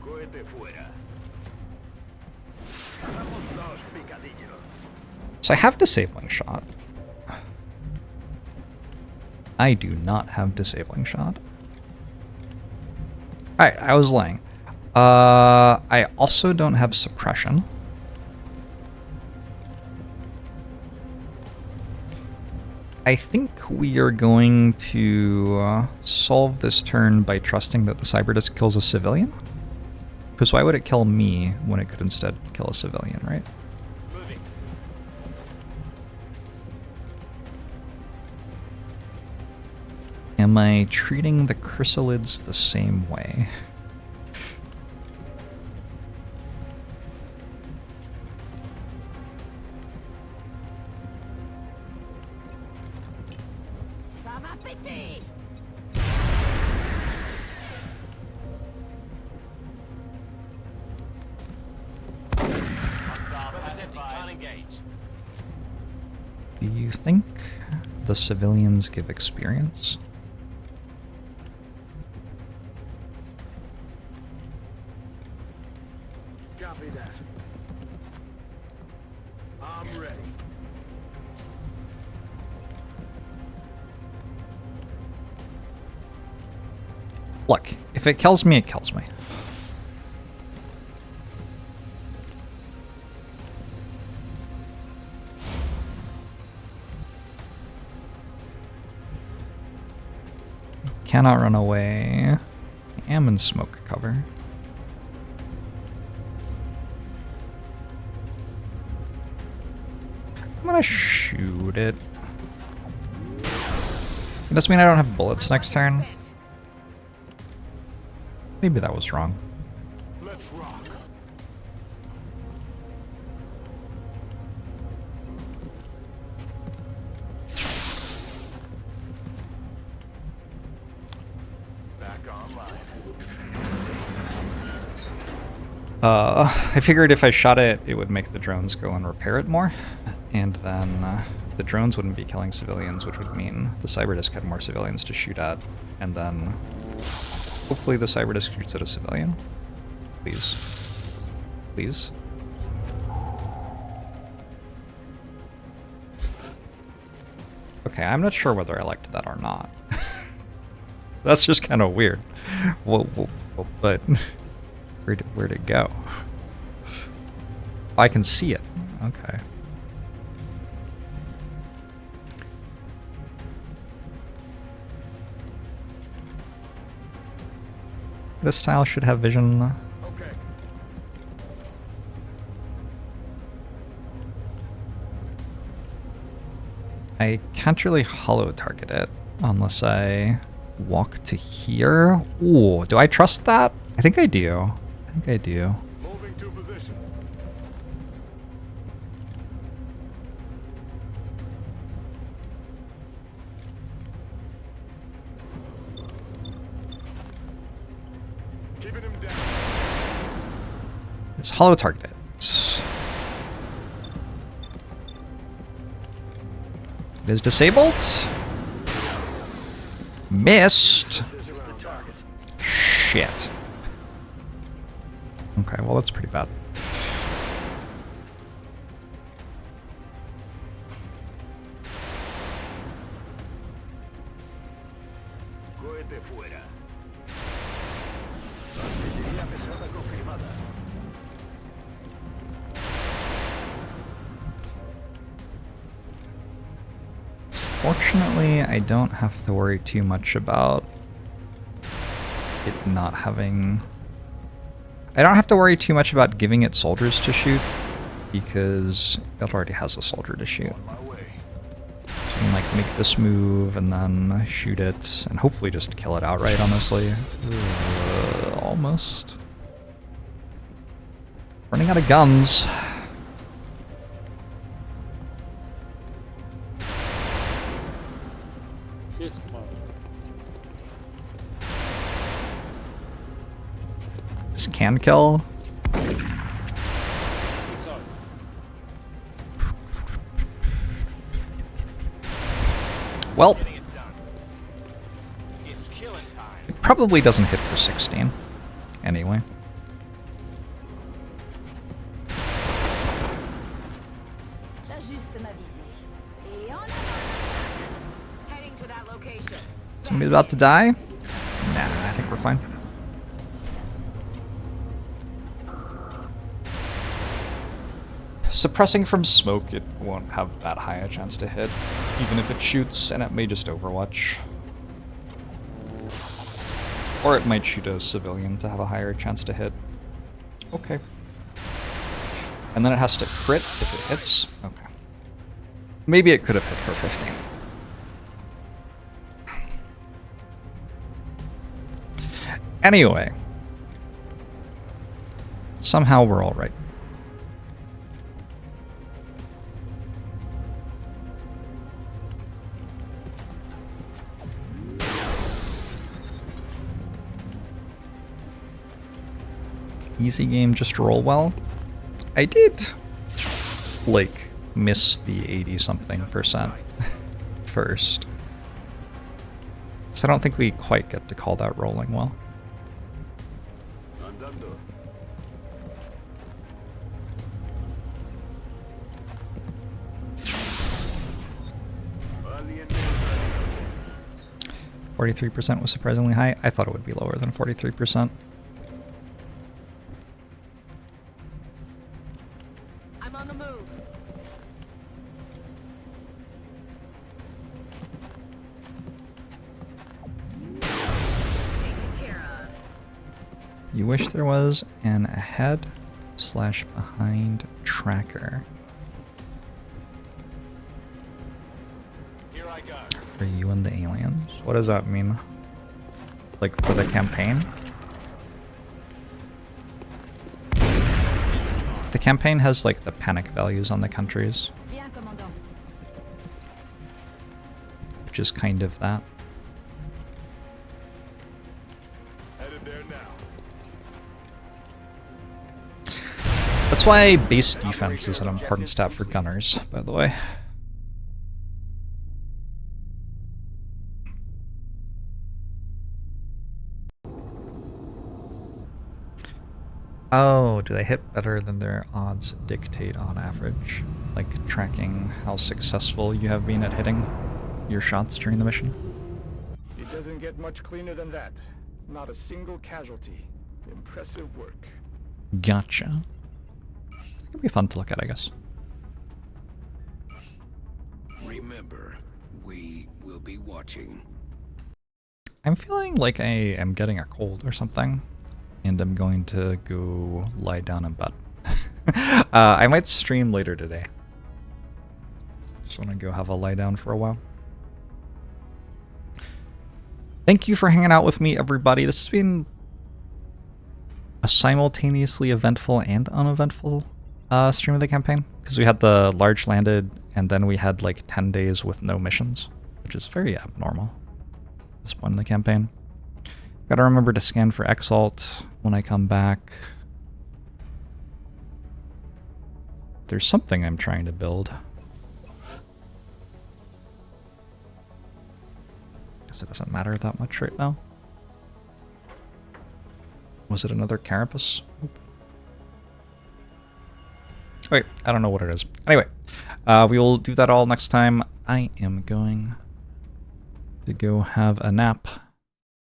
Cohete fuera. Hagamos dos picadillos. So I have disabling shot. I do not have disabling shot. Alright, I was lying. I also don't have suppression. I think we are going to solve this turn by trusting that the Cyberdisk kills a civilian. Because why would it kill me when it could instead kill a civilian, right? Moving. Am I treating the chrysalids the same way? Do you think the civilians give experience? Copy that. I'm ready. Look, if it kills me, it kills me. Cannot run away. I am in smoke cover. I'm gonna shoot it. It doesn't mean I don't have bullets next turn. Maybe that was wrong. Let's rock. Back online. I figured if I shot it, it would make the drones go and repair it more, and then the drones wouldn't be killing civilians, which would mean the Cyberdisk had more civilians to shoot at, and then hopefully the Cyberdisk shoots at a civilian. Please. Please. Okay, I'm not sure whether I liked that or not. That's just kind of weird. Whoa, but where'd it go? I can see it. Okay. This tile should have vision. Okay. I can't really hollow target it unless I walk to here. Ooh, do I trust that? I think I do. I think I do. Moving to position. Keeping him down. Let's hollow target it. It is disabled. Missed. Shit. Okay, well that's pretty bad. Cohete fuera. Artillería pesada confirmada. Fortunately, I don't have to worry too much about it not having... I don't have to worry too much about giving it soldiers to shoot, because it already has a soldier to shoot. On my way. So I can like make this move and then shoot it, and hopefully just kill it outright, honestly. Almost. Running out of guns. Yes, come on. This can kill. It's on. Well, Getting it done. It's killing time. it probably doesn't hit for 16. Anyway. J'ajuste ma visée. Et en avant. Heading to that location. Somebody's about to die? Nah, I think we're fine. Suppressing from smoke, it won't have that high a chance to hit, even if it shoots, and it may just overwatch. Or it might shoot a civilian to have a higher chance to hit. Okay. And then it has to crit if it hits? Okay. Maybe it could have hit for 15. Anyway. Somehow we're all right. Easy game, just roll well. I did, like, miss the 80-something% first. So I don't think we quite get to call that rolling well. Andando. 43% was surprisingly high. I thought it would be lower than 43%. I'm on the move. Taken care of. You wish there was an ahead/behind tracker. Here I go. For you and the aliens? What does that mean? Like for the campaign? The campaign has like the panic values on the countries. Bien, commandant. Which is kind of that. Headed there now. That's why base defense is an important stat for gunners, by the way. Oh, do they hit better than their odds dictate on average? Like tracking how successful you have been at hitting your shots during the mission? It doesn't get much cleaner than that. Not a single casualty. Impressive work. Gotcha. It'd be fun to look at, I guess. Remember, we will be watching. I'm feeling like I am getting a cold or something, and I'm going to go lie down in bed. I might stream later today. Just want to go have a lie down for a while. Thank you for hanging out with me, everybody. This has been a simultaneously eventful and uneventful stream of the campaign, because we had the large landed, and then we had like 10 days with no missions, which is very abnormal at this point in the campaign. Gotta remember to scan for Exalt when I come back. There's something I'm trying to build. Guess it doesn't matter that much right now. Was it another carapace? Oop. Wait, I don't know what it is. Anyway, we will do that all next time. I am going to go have a nap.